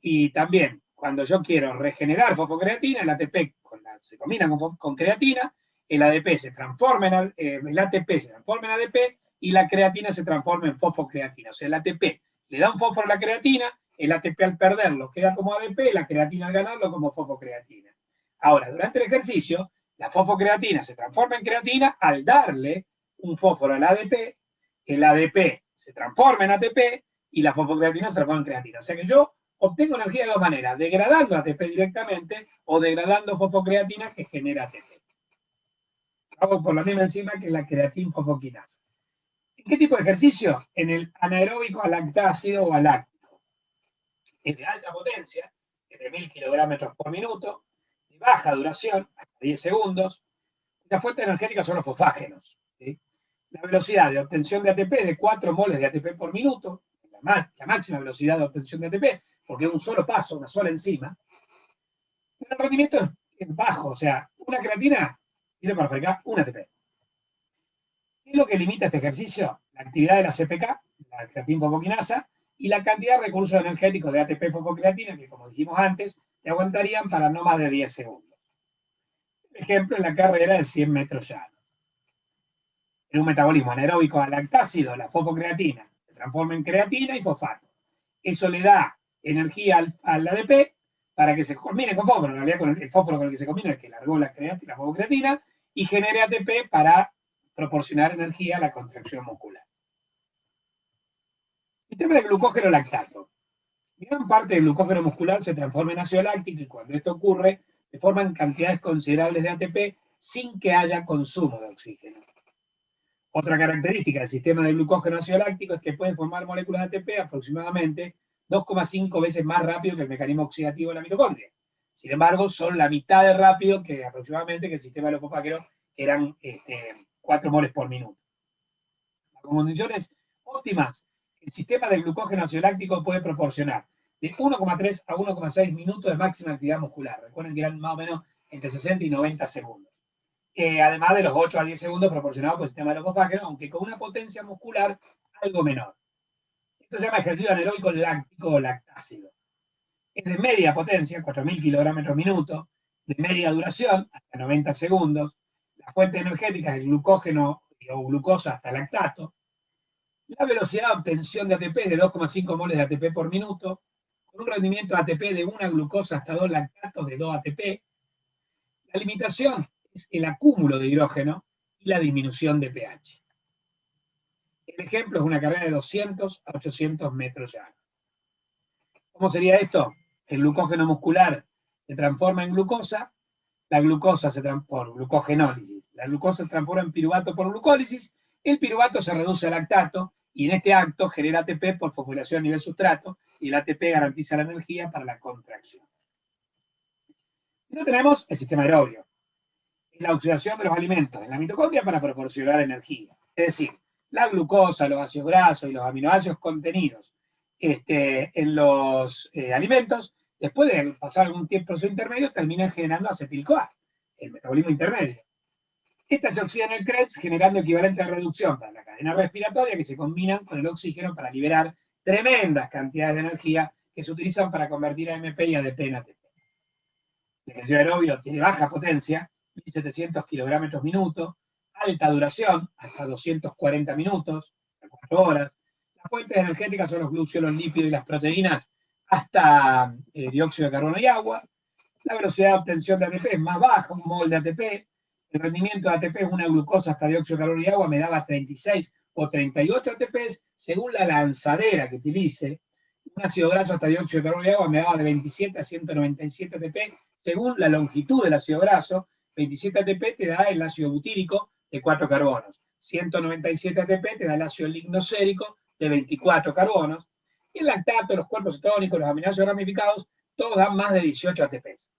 y también cuando yo quiero regenerar fosfocreatina, el ATP se combina con creatina, el ADP se transforma el ATP se transforma en ADP y la creatina se transforma en fosfocreatina. O sea, el ATP le da un fósforo a la creatina, el ATP al perderlo queda como ADP, la creatina al ganarlo como fosfocreatina. Ahora, durante el ejercicio, la fosfocreatina se transforma en creatina al darle un fósforo al ADP, el ADP se transforma en ATP y la fosfocreatina se transforma en creatina. O sea que yo obtengo energía de dos maneras, degradando ATP directamente o degradando fosfocreatina que genera ATP. Hago por la misma enzima que la creatinfosfoquinasa. ¿En qué tipo de ejercicio? En el anaeróbico lactácido o aláctico. Es de alta potencia, es de 1000 kilogramos por minuto, de baja duración, hasta 10 segundos. La fuente energética son los fosfágenos. ¿Sí? La velocidad de obtención de ATP es de 4 moles de ATP por minuto, la máxima velocidad de obtención de ATP, porque es un solo paso, una sola enzima. El rendimiento es bajo, o sea, una creatina sirve para fabricar un ATP. ¿Qué es lo que limita este ejercicio? La actividad de la CPK, la creatinfosfoquinasa, y la cantidad de recursos energéticos de ATP fosfocreatina, que como dijimos antes, te aguantarían para no más de 10 segundos. Ejemplo, en la carrera de 100 metros llanos. En un metabolismo anaeróbico lactácido, la fosfocreatina se transforma en creatina y fosfato. Eso le da energía al ADP para que se combine con fósforo. En realidad, con el fósforo con el que se combina es que largó la fosfocreatina y genere ATP para proporcionar energía a la contracción muscular. Sistema de glucógeno lactato. Gran parte del glucógeno muscular se transforma en ácido láctico y cuando esto ocurre, se forman cantidades considerables de ATP sin que haya consumo de oxígeno. Otra característica del sistema de glucógeno ácido láctico es que puede formar moléculas de ATP aproximadamente 2,5 veces más rápido que el mecanismo oxidativo de la mitocondria. Sin embargo, son la mitad de rápido que aproximadamente que el sistema de los fosfágenos, que eran 4 moles por minuto. Con condiciones óptimas, el sistema de glucógeno ácido láctico puede proporcionar de 1,3 a 1,6 minutos de máxima actividad muscular. Recuerden que eran más o menos entre 60 y 90 segundos. Además de los 8 a 10 segundos proporcionados por el sistema de los fosfágenos, aunque con una potencia muscular algo menor. Esto se llama ejercicio anaeróbico láctico o lactácido. Es de media potencia, 4000 kilogramos por minuto, de media duración, hasta 90 segundos. La fuente energética es el glucógeno o glucosa hasta lactato. La velocidad de obtención de ATP es de 2,5 moles de ATP por minuto, con un rendimiento de ATP de 1 glucosa hasta 2 lactatos de 2 ATP. La limitación es el acúmulo de hidrógeno y la disminución de pH. El ejemplo es una carrera de 200 a 800 metros llanos. ¿Cómo sería esto? El glucógeno muscular se transforma en glucosa, la glucosa se transforma por glucogenólisis, la glucosa se transforma en piruvato por glucólisis, el piruvato se reduce a lactato y en este acto genera ATP por fosforilación a nivel sustrato y el ATP garantiza la energía para la contracción. Y no tenemos el sistema aerobio, la oxidación de los alimentos en la mitocondria para proporcionar energía. Es decir, la glucosa, los ácidos grasos y los aminoácidos contenidos en los alimentos, después de pasar algún tiempo intermedio, terminan generando acetil-CoA, el metabolismo intermedio. Esta se oxida en el Krebs, generando equivalente de reducción para la cadena respiratoria que se combinan con el oxígeno para liberar tremendas cantidades de energía que se utilizan para convertir AMP y ADP en ATP. El ejercicio aerobio tiene baja potencia, 1700 kilogramos por minuto, alta duración, hasta 240 minutos, hasta 4 horas. Las fuentes energéticas son los glúcidos, los lípidos y las proteínas, hasta dióxido de carbono y agua. La velocidad de obtención de ATP es más baja, un mol de ATP. El rendimiento de ATP es una glucosa hasta dióxido de carbono y agua, me daba 36 o 38 ATPs, según la lanzadera que utilice. Un ácido graso hasta dióxido de carbono y agua me daba de 27 a 197 ATP, según la longitud del ácido graso. 27 ATP te da el ácido butírico de 4 carbonos. 197 ATP te da el ácido lignocérico de 24 carbonos. Y el lactato, los cuerpos cetónicos, los aminoácidos ramificados, todos dan más de 18 ATPs.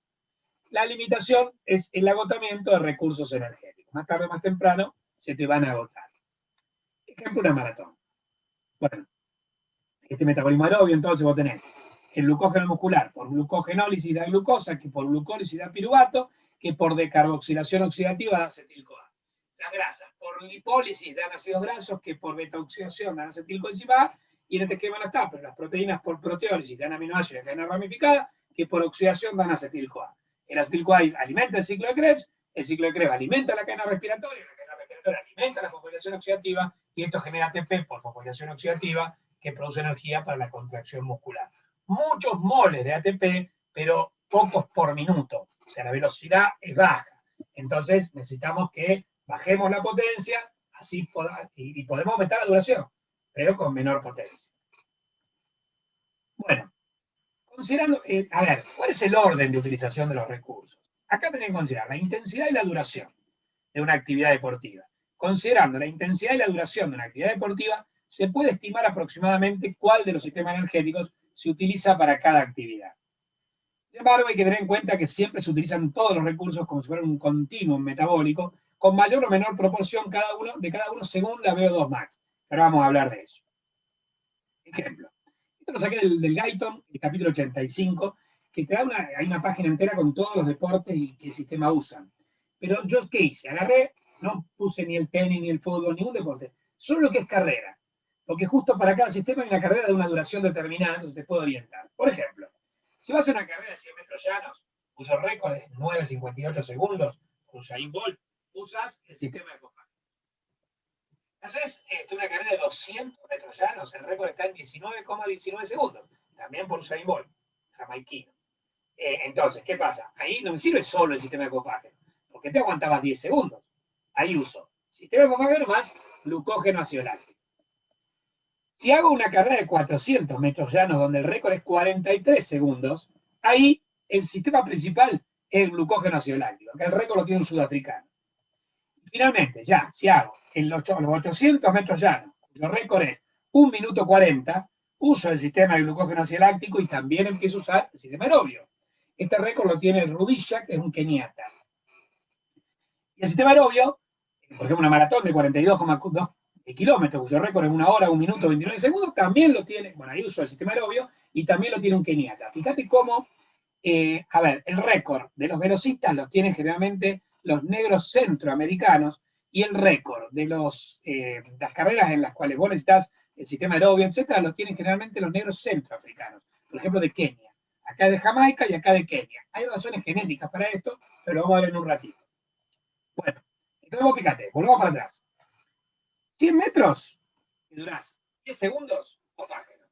La limitación es el agotamiento de recursos energéticos. Más tarde o más temprano se te van a agotar. Ejemplo, una maratón. Bueno, este metabolismo aerobio, entonces vos tenés el glucógeno muscular por glucogenólisis da glucosa, que por glucólisis da piruvato, que por decarboxilación oxidativa da acetil-CoA. Las grasas por lipólisis dan ácidos grasos, que por beta-oxidación dan acetil-coenzima A, y en este esquema no está, pero las proteínas por proteólisis dan aminoácidos de cadena ramificada, que por oxidación dan acetil-CoA. El acetil-CoA alimenta el ciclo de Krebs alimenta la cadena respiratoria alimenta la fosforilación oxidativa, y esto genera ATP por fosforilación oxidativa, que produce energía para la contracción muscular. Muchos moles de ATP, pero pocos por minuto. O sea, la velocidad es baja. Entonces necesitamos que bajemos la potencia y podemos aumentar la duración, pero con menor potencia. Bueno, considerando, a ver, ¿cuál es el orden de utilización de los recursos? Acá tenemos que considerar la intensidad y la duración de una actividad deportiva. Considerando la intensidad y la duración de una actividad deportiva, se puede estimar aproximadamente cuál de los sistemas energéticos se utiliza para cada actividad. Sin embargo, hay que tener en cuenta que siempre se utilizan todos los recursos como si fueran un continuum metabólico, con mayor o menor proporción de cada uno según la VO2 max. Ahora vamos a hablar de eso. Ejemplo. Esto lo saqué del Guyton, el capítulo 85, que te da hay una página entera con todos los deportes y qué sistema usan. Pero yo, ¿qué hice? Agarré, no puse ni el tenis, ni el fútbol, ningún deporte, solo lo que es carrera. Porque justo para cada sistema hay una carrera de una duración determinada, entonces te puedo orientar. Por ejemplo, si vas a una carrera de 100 metros llanos, cuyo récord es 9,58 segundos, Usain Bolt, usas el sistema de Copán. Haces una carrera de 200 metros llanos, el récord está en 19,19 segundos, también por Usain Bolt, jamaiquino. Entonces, ¿qué pasa? Ahí no me sirve solo el sistema de copaje, porque te aguantabas 10 segundos. Ahí uso sistema de copaje nomás, glucógeno ácido láctico. Si hago una carrera de 400 metros llanos donde el récord es 43 segundos, ahí el sistema principal es el glucógeno ácido láctico, que el récord lo tiene un sudafricano. Finalmente, ya, si hago los 800 metros llanos, cuyo récord es 1 minuto 40, uso el sistema de glucógeno ácido láctico y también empiezo a usar el sistema aerobio. Este récord lo tiene Rudisha, que es un keniata. Y el sistema aerobio, por ejemplo, una maratón de 42,2 kilómetros, cuyo récord es 1 hora, 1 minuto, 29 segundos, también lo tiene, bueno, ahí uso el sistema aerobio, y también lo tiene un keniata. Fíjate cómo, a ver, el récord de los velocistas los tienen generalmente los negros centroamericanos, y el récord de las carreras en las cuales vos necesitas el sistema aerobio, etcétera, los tienen generalmente los negros centroafricanos, por ejemplo, de Kenia. Acá de Jamaica y acá de Kenia. Hay razones genéticas para esto, pero lo vamos a ver en un ratito. Bueno, entonces vos fíjate, volvamos para atrás. 100 metros, que durás 10 segundos, fosfágenos.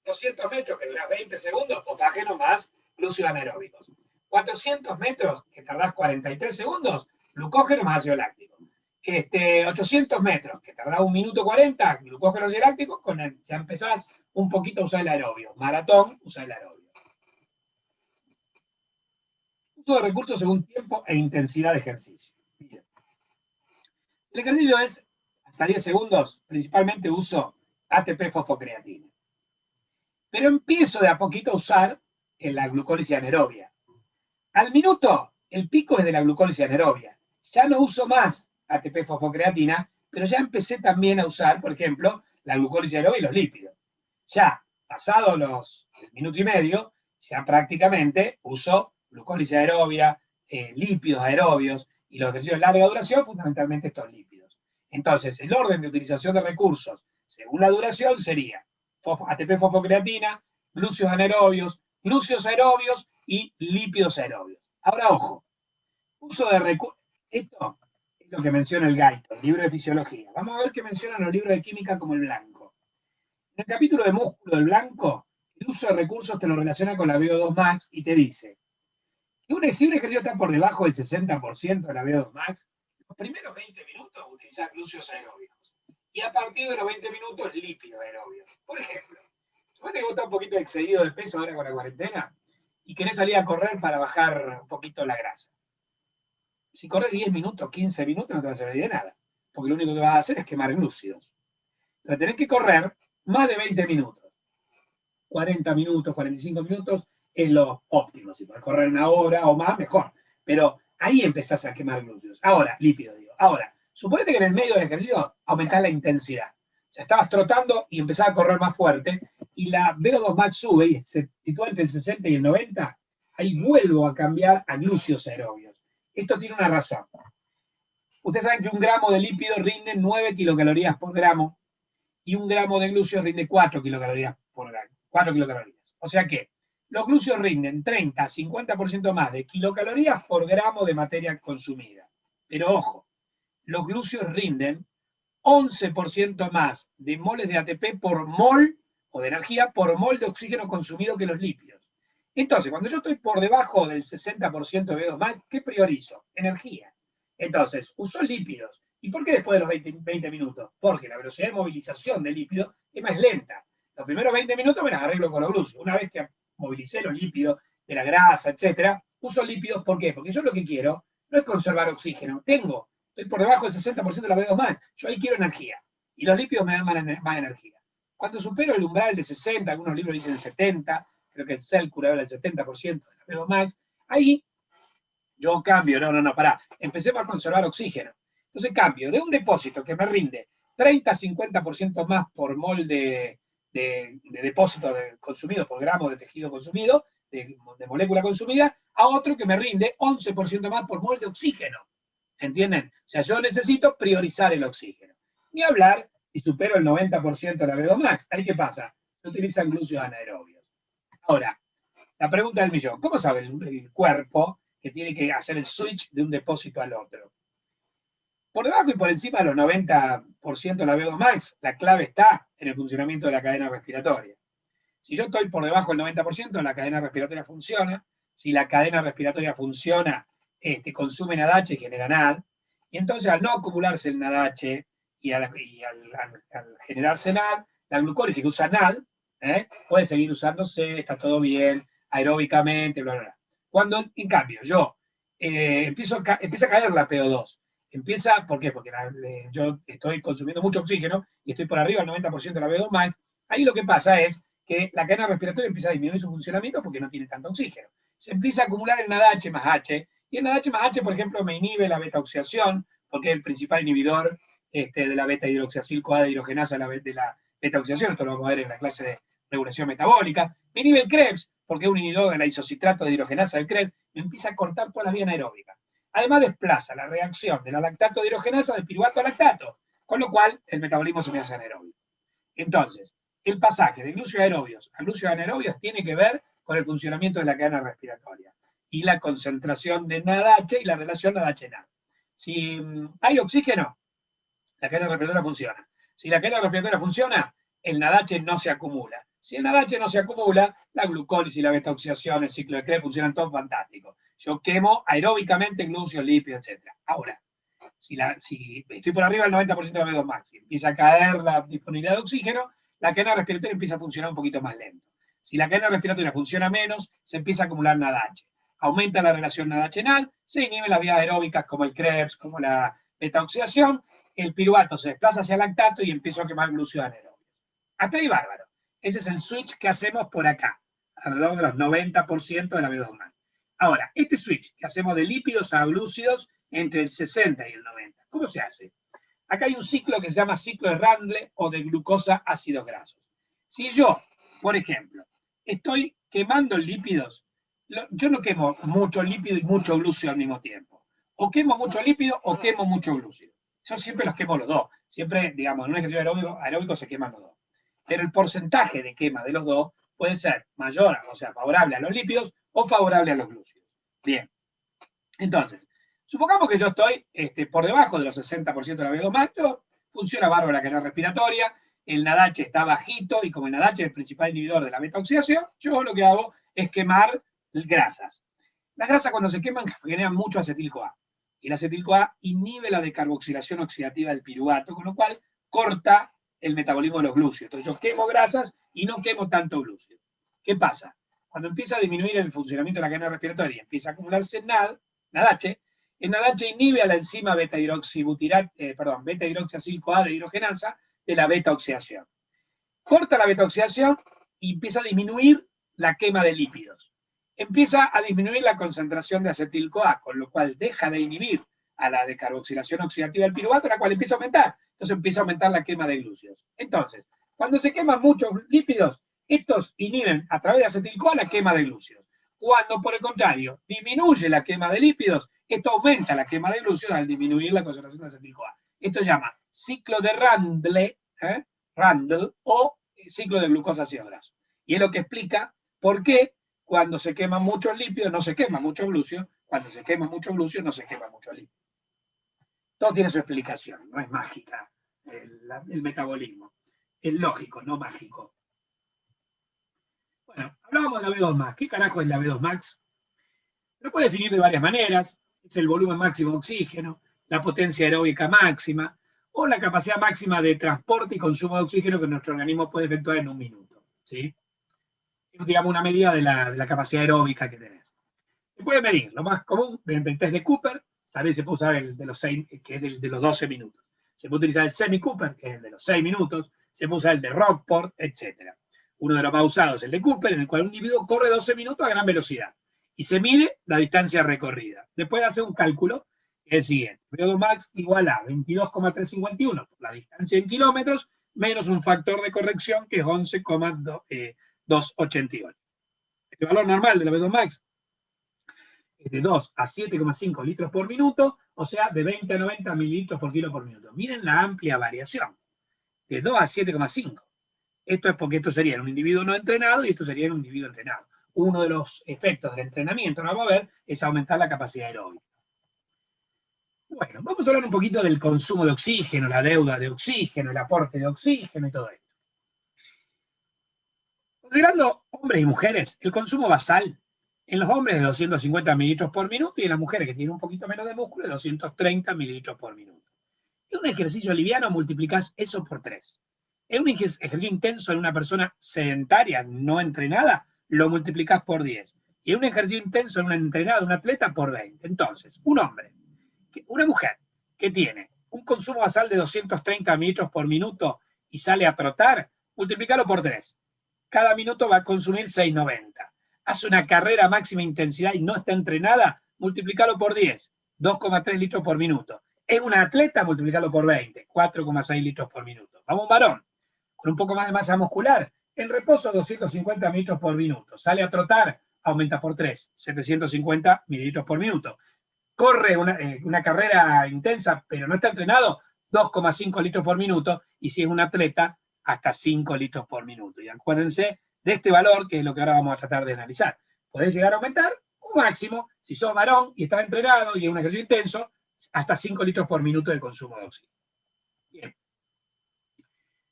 200 metros, que durás 20 segundos, fosfágenos más glúcidos anaeróbicos. 400 metros, que tardás 43 segundos, glucógeno más ácido láctico. 800 metros, que tardás 1 minuto 40, glucógeno ácido láctico, ya empezás un poquito a usar el aerobio. Maratón, usar el aerobio. Uso de recursos según tiempo e intensidad de ejercicio. Bien. El ejercicio es hasta 10 segundos, principalmente uso ATP fosfocreatina. Pero empiezo de a poquito a usar la glucólisis anaerobia. Al minuto, el pico es de la glucólisis anaerobia. Ya no uso más ATP fosfocreatina, pero ya empecé también a usar, por ejemplo, la glucólisis anaerobia y los lípidos. Ya, pasado el minuto y medio, ya prácticamente uso glucólisis aerobia, lípidos aerobios, y los ejercicios de larga duración, fundamentalmente estos lípidos. Entonces, el orden de utilización de recursos, según la duración, sería ATP fosfocreatina, glúceos anaerobios, glúceos aerobios y lípidos aerobios. Ahora, ojo, uso de recursos. Esto es lo que menciona el Guyton, el libro de fisiología. Vamos a ver qué mencionan los libros de química como el blanco. En el capítulo de músculo del blanco, el uso de recursos te lo relaciona con la VO2 max y te dice que si un ejercicio está por debajo del 60% de la VO2 max, los primeros 20 minutos utilizas glúceos aeróbicos. Y a partir de los 20 minutos, lípidos aerobios. Por ejemplo, suponete que vos estás un poquito excedido de peso ahora con la cuarentena y querés salir a correr para bajar un poquito la grasa. Si corres 10 minutos, 15 minutos, no te va a servir de nada, porque lo único que vas a hacer es quemar glúcidos. Entonces tenés que correr más de 20 minutos. 40 minutos, 45 minutos es lo óptimo. Si podés correr 1 hora o más, mejor. Pero ahí empezás a quemar glúcidos. Ahora, lípido, digo. Ahora, suponete que en el medio del ejercicio aumentás la intensidad. O sea, estabas trotando y empezás a correr más fuerte, y la VO2 max sube y se sitúa entre el 60 y el 90, ahí vuelvo a cambiar a glúceos aerobios. Esto tiene una razón. Ustedes saben que 1 gramo de lípido rinde 9 kilocalorías por gramo, y 1 gramo de glúceos rinde 4 kilocalorías por gramo. 4 kilocalorías. O sea que los glúceos rinden 30 a 50% más de kilocalorías por gramo de materia consumida. Pero ojo, los glúceos rinden 11% más de moles de ATP por mol o de energía por mol de oxígeno consumido que los lípidos. Entonces, cuando yo estoy por debajo del 60% de B2 max, ¿qué priorizo? Energía. Entonces, uso lípidos. ¿Y por qué después de los 20 minutos? Porque la velocidad de movilización del lípido es más lenta. Los primeros 20 minutos me las arreglo con los glúcidos. Una vez que movilicé los lípidos de la grasa, etcétera, uso lípidos. ¿Por qué? Porque yo lo que quiero no es conservar oxígeno. Estoy por debajo del 60% de la B2 max. Yo ahí quiero energía. Y los lípidos me dan más energía. Cuando supero el umbral de 60, algunos libros dicen 70, creo que el Cellcure habla del 70% de la B2 max, ahí yo cambio, pará, empecemos a conservar oxígeno. Entonces cambio de un depósito que me rinde 30-50% más por mol de depósito consumido por gramo de tejido consumido, de molécula consumida, a otro que me rinde 11% más por mol de oxígeno. ¿Entienden? O sea, yo necesito priorizar el oxígeno. Ni hablar si supero el 90% de la B2 max. ¿Ahí qué pasa? Se utilizan glúcidos anaerobios. Ahora, la pregunta del millón. ¿Cómo sabe el cuerpo que tiene que hacer el switch de un depósito al otro? Por debajo y por encima de los 90% de la B2 max, la clave está en el funcionamiento de la cadena respiratoria. Si yo estoy por debajo del 90%, la cadena respiratoria funciona. Si la cadena respiratoria funciona, consume NADH y genera NAD. Y entonces, al no acumularse el NADH y al generarse NAD, la glucólisis que usa NAD puede seguir usándose, está todo bien, aeróbicamente, bla, bla, bla. Cuando, en cambio, yo empieza a caer la PO2. ¿Por qué? Porque yo estoy consumiendo mucho oxígeno y estoy por arriba del 90% de la B2 max. Ahí lo que pasa es que la cadena respiratoria empieza a disminuir su funcionamiento porque no tiene tanto oxígeno. Se empieza a acumular el NADH más H, y el NADH más H, por ejemplo, me inhibe la beta-oxidación, porque es el principal inhibidor de la beta-hidroxiacil-CoA dehidrogenasa de la beta-oxidación, esto lo vamos a ver en la clase de regulación metabólica. Me inhibe el Krebs, porque es un inhibidor de la isocitrato de hidrogenasa del Krebs, me empieza a cortar todas las vías anaeróbicas. Además desplaza la reacción de la lactato dehidrogenasa de piruvato a lactato, con lo cual el metabolismo se me hace anaeróbico. Entonces, el pasaje de glúcidos aerobios a glúcidos anaerobios tiene que ver con el funcionamiento de la cadena respiratoria y la concentración de NADH y la relación NADH-NAD. Si hay oxígeno, la cadena respiratoria funciona. Si la cadena respiratoria funciona, el NADH no se acumula. Si el NADH no se acumula, la glucólisis, la beta-oxidación, el ciclo de Krebs funcionan todos fantásticos. Yo quemo aeróbicamente glúcidos, lípidos, etc. Ahora, si estoy por arriba del 90% de la B2 max y empieza a caer la disponibilidad de oxígeno, la cadena respiratoria empieza a funcionar un poquito más lento. Si la cadena respiratoria funciona menos, se empieza a acumular NADH. Aumenta la relación NADH-NAD, se inhiben las vías aeróbicas como el Krebs, como la beta-oxidación, el piruvato se desplaza hacia el lactato y empiezo a quemar glúcidos anaerobios. Hasta ahí bárbaro. Ese es el switch que hacemos por acá, alrededor de los 90% de la B2 max. Ahora, este switch que hacemos de lípidos a glúcidos entre el 60 y el 90, ¿cómo se hace? Acá hay un ciclo que se llama ciclo de Randle o de glucosa ácidos grasos. Si yo, por ejemplo, estoy quemando lípidos, yo no quemo mucho lípido y mucho glúcido al mismo tiempo. O quemo mucho lípido o quemo mucho glúcido. Yo siempre los quemo los dos. Siempre, digamos, en un ejercicio aeróbico se queman los dos. Pero el porcentaje de quema de los dos puede ser mayor, o sea, favorable a los lípidos o favorable a los glúcidos. Bien. Entonces, supongamos que yo estoy por debajo de los 60% de la B2 max, funciona bárbaro la cadena respiratoria, el NADH está bajito y como el NADH es el principal inhibidor de la beta-oxidación, yo lo que hago es quemar grasas. Las grasas cuando se queman generan mucho acetil-CoA y el acetil-CoA inhibe la decarboxilación oxidativa del piruvato, con lo cual corta el metabolismo de los glúcidos. Entonces yo quemo grasas y no quemo tanto glúcido. ¿Qué pasa? Cuando empieza a disminuir el funcionamiento de la cadena respiratoria y empieza a acumularse NADH, el NADH inhibe a la enzima beta-hidroxiacil-CoA dehidrogenasa de la beta-oxidación. Corta la beta-oxidación y empieza a disminuir la quema de lípidos. Empieza a disminuir la concentración de acetil-CoA, con lo cual deja de inhibir a la decarboxilación oxidativa del piruvato, la cual empieza a aumentar. Entonces empieza a aumentar la quema de glúcidos. Entonces, cuando se queman muchos lípidos, estos inhiben a través de acetil-CoA la quema de glúcidos. Cuando, por el contrario, disminuye la quema de lípidos, esto aumenta la quema de glúcidos al disminuir la concentración de acetil-CoA. Esto se llama ciclo de Randle o ciclo de glucosa ácido graso. Y es lo que explica por qué cuando se queman muchos lípidos no se quema mucho glúcido, cuando se quema mucho glúcido no se quema mucho lípido. Todo tiene su explicación, no es mágica el metabolismo. Es lógico, no mágico. Bueno, hablábamos de la V2 Max. ¿Qué carajo es la V2 Max? Lo puede definir de varias maneras. Es el volumen máximo de oxígeno, la potencia aeróbica máxima, o la capacidad máxima de transporte y consumo de oxígeno que nuestro organismo puede efectuar en un minuto. ¿Sí? Es, digamos, una medida de la capacidad aeróbica que tenés. Se puede medir, lo más común, mediante el test de Cooper. Sabéis, se puede usar el de los 6, que es el de los 12 minutos. Se puede utilizar el semi-Cooper, que es el de los 6 minutos. Se puede usar el de Rockport, etc. Uno de los más usados es el de Cooper, en el cual un individuo corre 12 minutos a gran velocidad y se mide la distancia recorrida. Después de hacer un cálculo, que es el siguiente. VO2 max igual a 22,351, la distancia en kilómetros, menos un factor de corrección que es 11,288. El valor normal de la VO2 max es de 2 a 7,5 litros por minuto, o sea, de 20 a 90 mililitros por kilo por minuto. Miren la amplia variación, de 2 a 7,5. Esto es porque esto sería en un individuo no entrenado y esto sería en un individuo entrenado. Uno de los efectos del entrenamiento, no vamos a ver, es aumentar la capacidad aeróbica. Bueno, vamos a hablar un poquito del consumo de oxígeno, la deuda de oxígeno, el aporte de oxígeno y todo esto. Considerando hombres y mujeres, el consumo basal en los hombres es de 250 mililitros por minuto y en las mujeres que tienen un poquito menos de músculo es 230 mililitros por minuto. En un ejercicio liviano multiplicás eso por 3. En un ejercicio intenso en una persona sedentaria, no entrenada, lo multiplicás por 10. Y en un ejercicio intenso en un entrenado, un atleta, por 20. Entonces, un hombre, una mujer que tiene un consumo basal de 230 mililitros por minuto y sale a trotar, multiplícalo por 3. Cada minuto va a consumir 6,90. Hace una carrera a máxima intensidad y no está entrenada, multiplícalo por 10, 2,3 litros por minuto. Es un atleta, multiplícalo por 20, 4,6 litros por minuto. Vamos, un varón, con un poco más de masa muscular, en reposo 250 mililitros por minuto. Sale a trotar, aumenta por 3, 750 mililitros por minuto. Corre una carrera intensa, pero no está entrenado, 2,5 litros por minuto, y si es un atleta, hasta 5 litros por minuto. Y acuérdense de este valor, que es lo que ahora vamos a tratar de analizar. Podés llegar a aumentar un máximo, si sos varón y estás entrenado y es un ejercicio intenso, hasta 5 litros por minuto de consumo de oxígeno. Bien.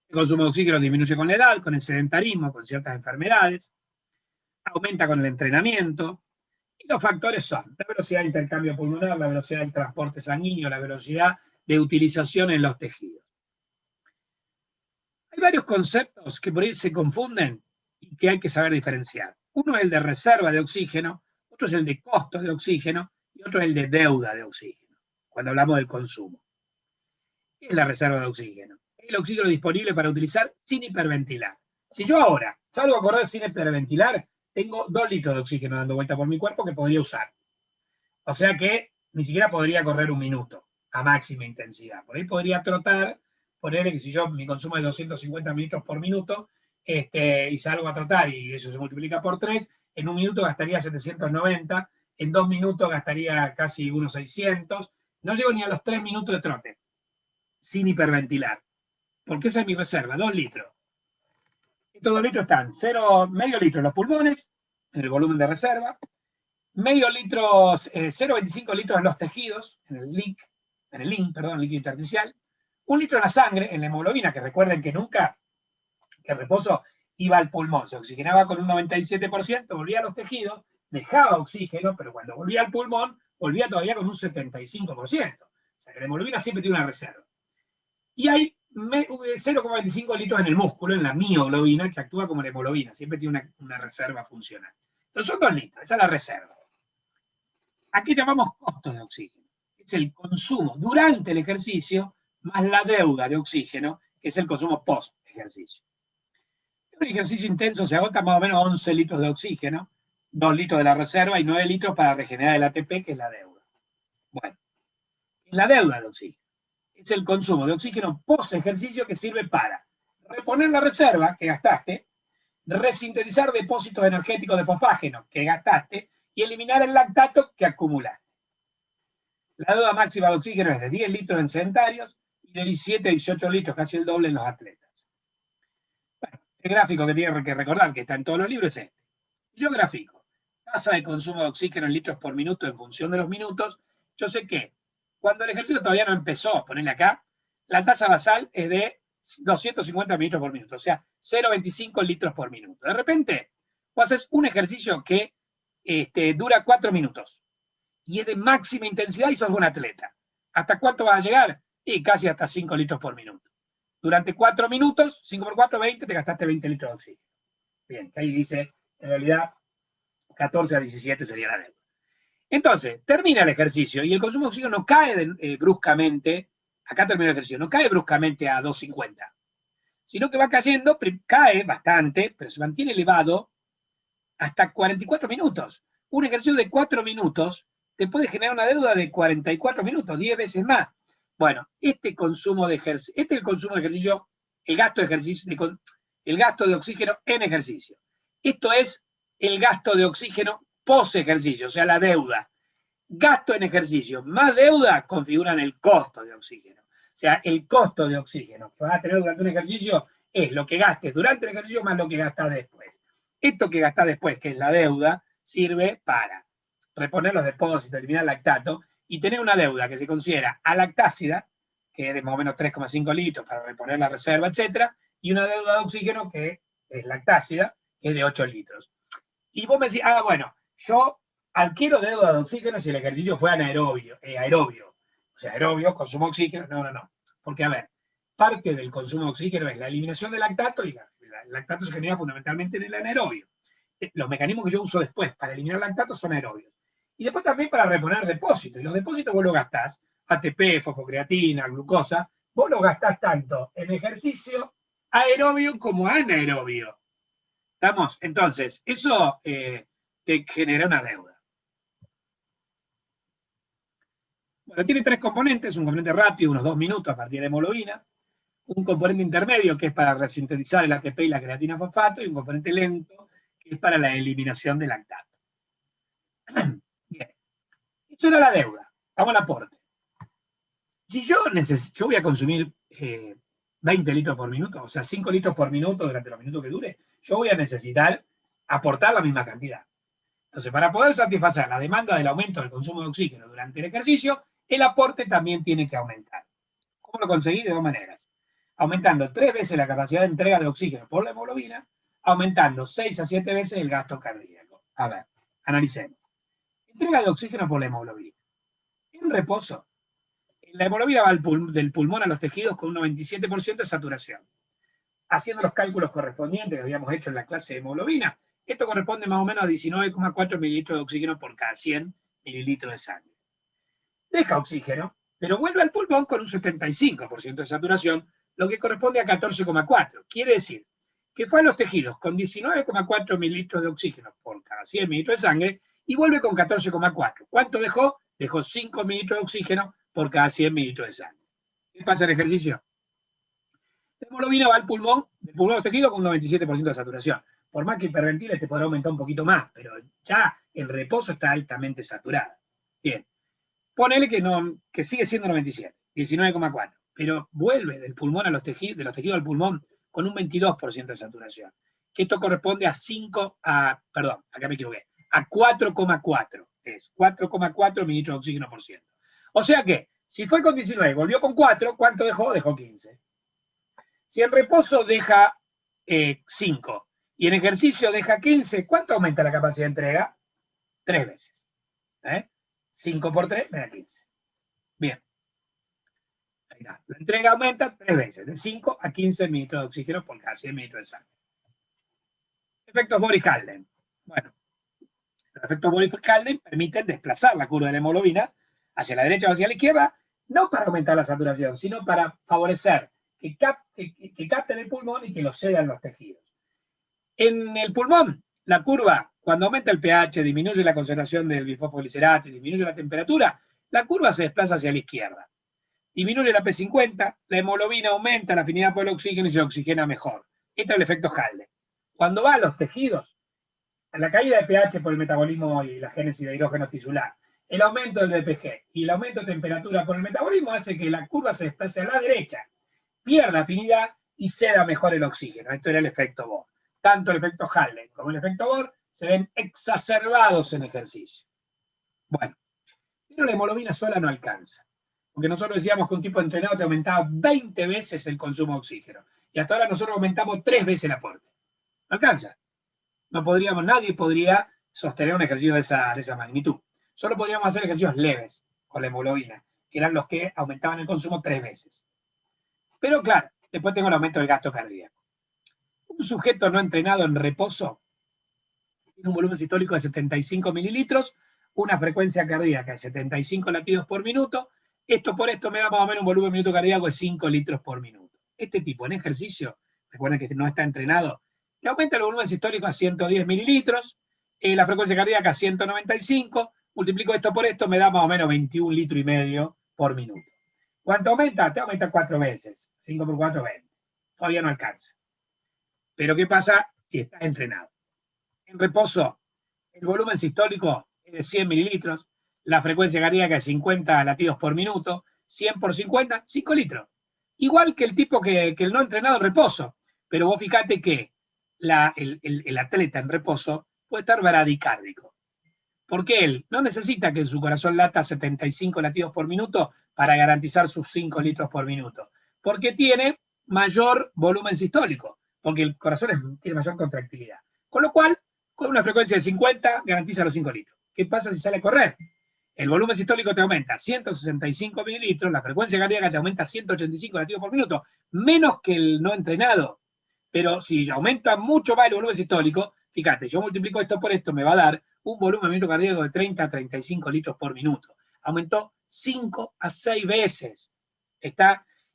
El consumo de oxígeno disminuye con la edad, con el sedentarismo, con ciertas enfermedades, aumenta con el entrenamiento, y los factores son la velocidad de intercambio pulmonar, la velocidad del transporte sanguíneo, la velocidad de utilización en los tejidos. Hay varios conceptos que por ahí se confunden y que hay que saber diferenciar. Uno es el de reserva de oxígeno, otro es el de costos de oxígeno y otro es el de deuda de oxígeno, cuando hablamos del consumo. ¿Qué es la reserva de oxígeno? Es el oxígeno disponible para utilizar sin hiperventilar. Si yo ahora salgo a correr sin hiperventilar, tengo 2 litros de oxígeno dando vuelta por mi cuerpo que podría usar. O sea que ni siquiera podría correr un minuto a máxima intensidad. Por ahí podría trotar, ponerle que si yo mi consumo es 250 mililitros por minuto, y salgo a trotar y eso se multiplica por 3, en un minuto gastaría 790, en 2 minutos gastaría casi unos 600, no llego ni a los 3 minutos de trote, sin hiperventilar, porque esa es mi reserva, 2 litros. Estos 2 litros están medio litro en los pulmones, en el volumen de reserva, medio litro, 0,25 litros en los tejidos, en el líquido intersticial, 1 litro en la sangre, en la hemoglobina, que recuerden que nunca, que el reposo iba al pulmón, se oxigenaba con un 97%, volvía a los tejidos, dejaba oxígeno, pero cuando volvía al pulmón, volvía todavía con un 75%. O sea que la hemoglobina siempre tiene una reserva. Y hay 0,25 litros en el músculo, en la mioglobina, que actúa como la hemoglobina, siempre tiene una reserva funcional. Entonces son 2 litros, esa es la reserva. Aquí llamamos costos de oxígeno. Es el consumo durante el ejercicio más la deuda de oxígeno, que es el consumo post-ejercicio. En un ejercicio intenso se agota más o menos 11 litros de oxígeno, 2 litros de la reserva y 9 litros para regenerar el ATP, que es la deuda. Bueno, la deuda de oxígeno es el consumo de oxígeno post-ejercicio que sirve para reponer la reserva que gastaste, resintetizar depósitos energéticos de fosfágeno que gastaste y eliminar el lactato que acumulaste. La deuda máxima de oxígeno es de 10 litros en sedentarios y de 17 a 18 litros, casi el doble en los atletas. Bueno, el gráfico que tiene que recordar, que está en todos los libros, es este. Yo grafico tasa de consumo de oxígeno en litros por minuto en función de los minutos. Yo sé que cuando el ejercicio todavía no empezó, ponerle acá, la tasa basal es de 250 mililitros por minuto, o sea, 0,25 litros por minuto. De repente, Vos haces un ejercicio que dura 4 minutos y es de máxima intensidad y sos un atleta. ¿Hasta cuánto vas a llegar? Y casi hasta 5 litros por minuto. Durante 4 minutos, 5 por 4, 20, te gastaste 20 litros de oxígeno. Bien, ahí dice, en realidad, 14 a 17 sería la deuda. Entonces, termina el ejercicio y el consumo de oxígeno no cae bruscamente, acá termina el ejercicio, no cae bruscamente a 250, sino que va cayendo, cae bastante, pero se mantiene elevado hasta 44 minutos. Un ejercicio de 4 minutos te puede generar una deuda de 44 minutos, 10 veces más. Bueno, este consumo de ejercicio, este es el consumo de ejercicio, el gasto de ejercicio, el gasto de oxígeno en ejercicio. Esto es el gasto de oxígeno post ejercicio, o sea, la deuda. Gasto en ejercicio más deuda configuran el costo de oxígeno. O sea, el costo de oxígeno que vas a tener durante un ejercicio es lo que gastes durante el ejercicio más lo que gastas después. Esto que gastás después, que es la deuda, sirve para reponer los depósitos, eliminar lactato, y tener una deuda que se considera alactácida, que es de más o menos 3,5 litros para reponer la reserva, etc., y una deuda de oxígeno que es lactácida, que es de 8 litros. Y vos me decís, bueno, yo adquiero deuda de oxígeno si el ejercicio fue anaerobio, aerobio. O sea, aerobio, consumo oxígeno, no. Porque, a ver, parte del consumo de oxígeno es la eliminación del lactato, y el lactato se genera fundamentalmente en el anaerobio. Los mecanismos que yo uso después para eliminar lactato son aerobios. Y después también para reponer depósitos. Y los depósitos vos los gastás, ATP, fosfocreatina, glucosa, vos los gastás tanto en ejercicio aerobio como anaerobio. ¿Estamos? Entonces, eso te genera una deuda. Bueno, tiene 3 componentes, un componente rápido, unos 2 minutos a partir de hemoglobina, un componente intermedio que es para resintetizar el ATP y la creatina fosfato, y un componente lento que es para la eliminación del lactato. Bien, eso era la deuda. Vamos al aporte. Si yo voy a consumir 20 litros por minuto, o sea, 5 litros por minuto durante los minutos que dure, yo voy a necesitar aportar la misma cantidad. Entonces, para poder satisfacer la demanda del aumento del consumo de oxígeno durante el ejercicio, el aporte también tiene que aumentar. ¿Cómo lo conseguí? De 2 maneras. Aumentando 3 veces la capacidad de entrega de oxígeno por la hemoglobina, aumentando 6 a 7 veces el gasto cardíaco. A ver, analicemos. Entrega de oxígeno por la hemoglobina. En reposo, la hemoglobina va del pulmón a los tejidos con un 97% de saturación. Haciendo los cálculos correspondientes que habíamos hecho en la clase de hemoglobina, esto corresponde más o menos a 19,4 mililitros de oxígeno por cada 100 mililitros de sangre. Deja oxígeno, pero vuelve al pulmón con un 75% de saturación, lo que corresponde a 14,4. Quiere decir que fue a los tejidos con 19,4 mililitros de oxígeno por cada 100 mililitros de sangre y vuelve con 14,4. ¿Cuánto dejó? Dejó 5 mililitros de oxígeno por cada 100 mililitros de sangre. ¿Qué pasa en el ejercicio? La hemoglobina va al pulmón, del pulmón a los tejidos con un 97% de saturación. Por más que hiperventiles te podrá aumentar un poquito más, pero ya el reposo está altamente saturado. Bien. Ponele que sigue siendo 97, 19,4, pero vuelve del pulmón a los tejidos, de los tejidos al pulmón con un 22% de saturación. Que esto corresponde a 4,4. Es 4,4 mililitros de oxígeno por ciento. O sea que, si fue con 19 y volvió con 4, ¿cuánto dejó? Dejó 15. Si en reposo deja 5 y en ejercicio deja 15, ¿cuánto aumenta la capacidad de entrega? 3 veces. 5 por 3 me da 15. Bien. Ahí está. La entrega aumenta 3 veces, de 5 a 15 mililitros de oxígeno por cada 100 mililitros de sangre. Efectos Boris-Halden. Bueno, los efectos Boris-Halden permiten desplazar la curva de la hemoglobina hacia la derecha o hacia la izquierda, no para aumentar la saturación, sino para favorecer que capten el pulmón y que lo cedan los tejidos. En el pulmón, la curva, cuando aumenta el pH, disminuye la concentración del bifosfoglicerato y disminuye la temperatura, la curva se desplaza hacia la izquierda. Disminuye la P50, la hemoglobina aumenta la afinidad por el oxígeno y se oxigena mejor. Este es el efecto Halden. Cuando va a los tejidos, a la caída de pH por el metabolismo y la génesis de hidrógeno tisular, el aumento del BPG y el aumento de temperatura por el metabolismo hace que la curva se desplace a la derecha, pierda afinidad y ceda mejor el oxígeno. Esto era el efecto Bohr. Tanto el efecto Halden como el efecto Bohr se ven exacerbados en ejercicio. Bueno, pero la hemoglobina sola no alcanza. Porque nosotros decíamos que un tipo entrenado te aumentaba 20 veces el consumo de oxígeno. Y hasta ahora nosotros aumentamos 3 veces el aporte. ¿No alcanza? Nadie podría sostener un ejercicio de esa magnitud. Solo podríamos hacer ejercicios leves con la hemoglobina, que eran los que aumentaban el consumo 3 veces. Pero claro, después tengo el aumento del gasto cardíaco. Un sujeto no entrenado en reposo tiene un volumen sistólico de 75 mililitros, una frecuencia cardíaca de 75 latidos por minuto. Esto por esto me da más o menos un volumen minuto cardíaco de 5 litros por minuto. Este tipo en ejercicio, recuerden que no está entrenado, te aumenta el volumen sistólico a 110 mililitros, la frecuencia cardíaca a 195, multiplico esto por esto, me da más o menos 21 litros y medio por minuto. ¿Cuánto aumenta? Te aumenta 4 veces. 5 por 4, 20. Todavía no alcanza. Pero ¿qué pasa si estás entrenado? En reposo, el volumen sistólico es de 100 mililitros, la frecuencia cardíaca es 50 latidos por minuto, 100 por 50, 5 litros. Igual que el tipo que el no entrenado en reposo. Pero vos fíjate que el atleta en reposo puede estar bradicárdico. Porque él no necesita que su corazón lata 75 latidos por minuto para garantizar sus 5 litros por minuto. Porque tiene mayor volumen sistólico. Porque el corazón tiene mayor contractilidad. Con lo cual, con una frecuencia de 50, garantiza los 5 litros. ¿Qué pasa si sale a correr? El volumen sistólico te aumenta 165 mililitros, la frecuencia cardíaca te aumenta 185 latidos por minuto, menos que el no entrenado. Pero si aumenta mucho más el volumen sistólico, fíjate, yo multiplico esto por esto, me va a dar un volumen minuto cardíaco de 30 a 35 litros por minuto. Aumentó 5 a 6 veces.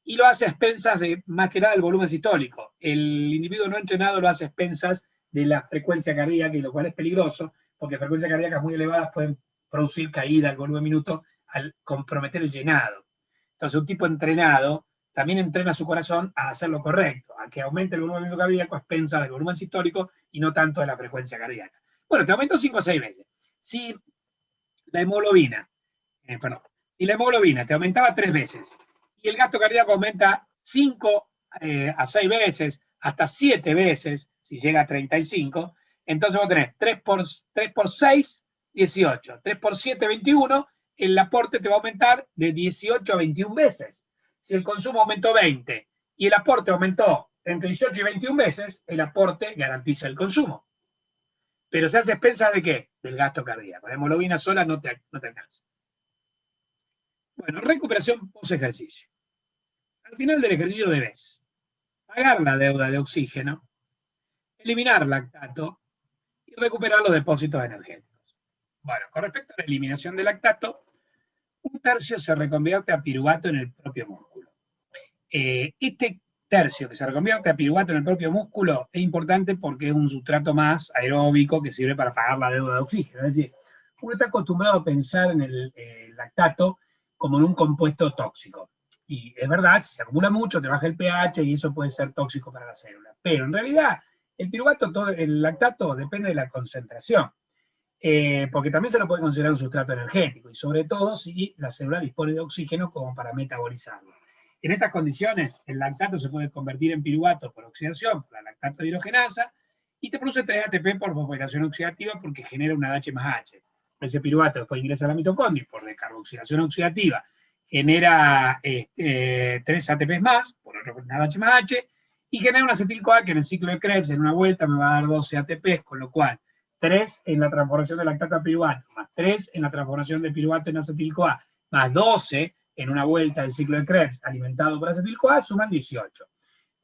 Y lo hace a expensas de, más que nada, el volumen sistólico. El individuo no entrenado lo hace a expensas de la frecuencia cardíaca, y lo cual es peligroso, porque frecuencias cardíacas muy elevadas pueden producir caída al volumen minuto al comprometer el llenado. Entonces, un tipo entrenado también entrena su corazón a hacer lo correcto, a que aumente el volumen minuto cardíaco a expensas del volumen sistólico y no tanto de la frecuencia cardíaca. Bueno, te aumentó 5 o 6 veces. Si la hemoglobina te aumentaba 3 veces y el gasto cardíaco aumenta 5 a 6 veces, hasta 7 veces, si llega a 35, entonces vos tenés 3 por 6, 18. 3 por 7, 21, el aporte te va a aumentar de 18 a 21 veces. Si el consumo aumentó 20 y el aporte aumentó entre 18 y 21 veces, el aporte garantiza el consumo. Pero se hace a expensas ¿de qué? Del gasto cardíaco. La hemoglobina sola no te alcanza. Bueno, recuperación post-ejercicio. Al final del ejercicio debes pagar la deuda de oxígeno, eliminar lactato y recuperar los depósitos energéticos. Bueno, con respecto a la eliminación de lactato, un tercio se reconvierte a piruvato en el propio músculo. Este tercio que se reconvierte a piruvato en el propio músculo es importante porque es un sustrato más aeróbico que sirve para pagar la deuda de oxígeno. Es decir, uno está acostumbrado a pensar en el lactato como en un compuesto tóxico. Y es verdad, si se acumula mucho, te baja el pH y eso puede ser tóxico para la célula. Pero en realidad, el lactato depende de la concentración. Porque también se lo puede considerar un sustrato energético, y sobre todo si la célula dispone de oxígeno como para metabolizarlo. En estas condiciones, el lactato se puede convertir en piruvato por oxidación, por la lactato hidrogenasa, y te produce 3 ATP por fosforilación oxidativa porque genera una H más H. Ese piruvato después ingresa a la mitocondria por descarboxilación oxidativa, genera 3 ATP más, por una H más H, y genera un acetil-CoA que en el ciclo de Krebs en una vuelta me va a dar 12 ATP, con lo cual 3 en la transformación de lactato a piruvato, más 3 en la transformación de piruvato en acetil-CoA, más 12 en una vuelta del ciclo de Krebs alimentado por acetil-CoA, suman 18.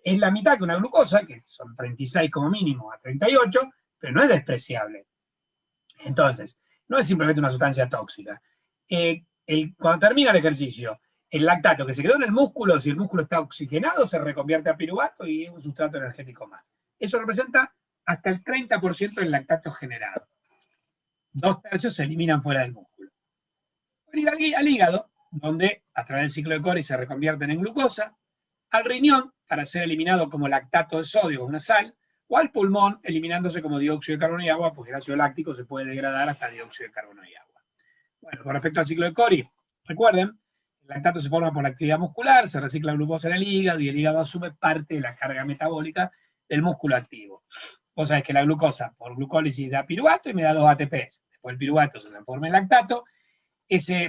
Es la mitad que una glucosa, que son 36 como mínimo a 38, pero no es despreciable. Entonces, no es simplemente una sustancia tóxica. Cuando termina el ejercicio, el lactato que se quedó en el músculo, si el músculo está oxigenado, se reconvierte a piruvato y es un sustrato energético más. Eso representa hasta el 30% del lactato generado. 2 tercios se eliminan fuera del músculo. Ir al hígado, donde a través del ciclo de Cori se reconvierten en glucosa, al riñón, para ser eliminado como lactato de sodio, una sal, o al pulmón, eliminándose como dióxido de carbono y agua, porque el ácido láctico se puede degradar hasta dióxido de carbono y agua. Bueno, con respecto al ciclo de Cori, recuerden, el lactato se forma por la actividad muscular, se recicla glucosa en el hígado y el hígado asume parte de la carga metabólica del músculo activo. Vos sabés que la glucosa por glucólisis da piruvato y me da 2 ATPs. Después el piruvato se transforma en lactato.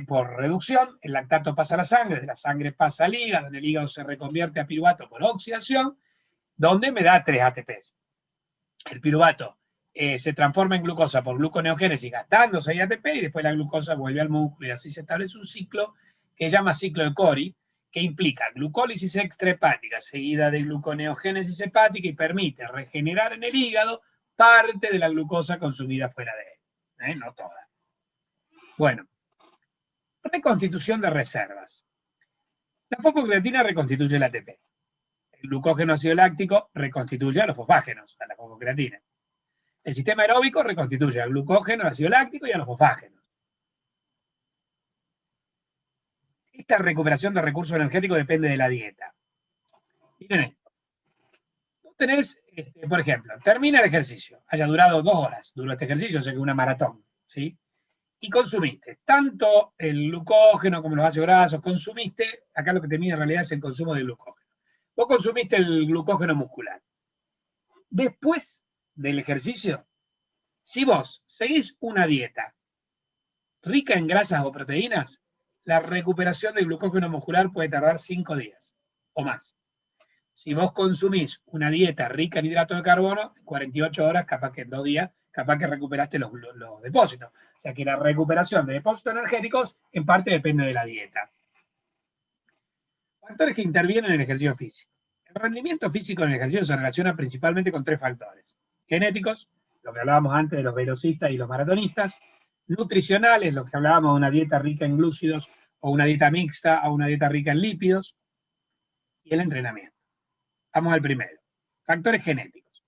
Por reducción, el lactato pasa a la sangre, de la sangre pasa al hígado, en el hígado se reconvierte a piruvato por oxidación, donde me da 3 ATPs. El piruvato se transforma en glucosa por gluconeogénesis gastándose el ATP y después la glucosa vuelve al músculo y así se establece un ciclo que se llama ciclo de Cori, que implica glucólisis extrahepática seguida de gluconeogénesis hepática y permite regenerar en el hígado parte de la glucosa consumida fuera de él, no toda. Bueno, reconstitución de reservas. La fosfocreatina reconstituye el ATP. El glucógeno ácido láctico reconstituye a los fosfágenos, a la fosfocreatina. El sistema aeróbico reconstituye al glucógeno, al ácido láctico y a los fosfágenos. Esta recuperación de recursos energéticos depende de la dieta. Miren esto. Tú tenés, por ejemplo, termina el ejercicio, haya durado 2 horas, duró este ejercicio, o sea que una maratón, ¿sí? Y consumiste tanto el glucógeno como los ácidos grasos, consumiste, acá lo que te mide en realidad es el consumo de glucógeno. Vos consumiste el glucógeno muscular. Después del ejercicio, si vos seguís una dieta rica en grasas o proteínas, la recuperación del glucógeno muscular puede tardar 5 días o más. Si vos consumís una dieta rica en hidratos de carbono, en 48 horas, capaz que en 2 días, capaz que recuperaste los depósitos. O sea que la recuperación de depósitos energéticos en parte depende de la dieta. Factores que intervienen en el ejercicio físico. El rendimiento físico en el ejercicio se relaciona principalmente con 3 factores. Genéticos, lo que hablábamos antes de los velocistas y los maratonistas. Nutricionales, lo que hablábamos de una dieta rica en glúcidos, o una dieta mixta, o una dieta rica en lípidos. Y el entrenamiento. Vamos al primero. Factores genéticos.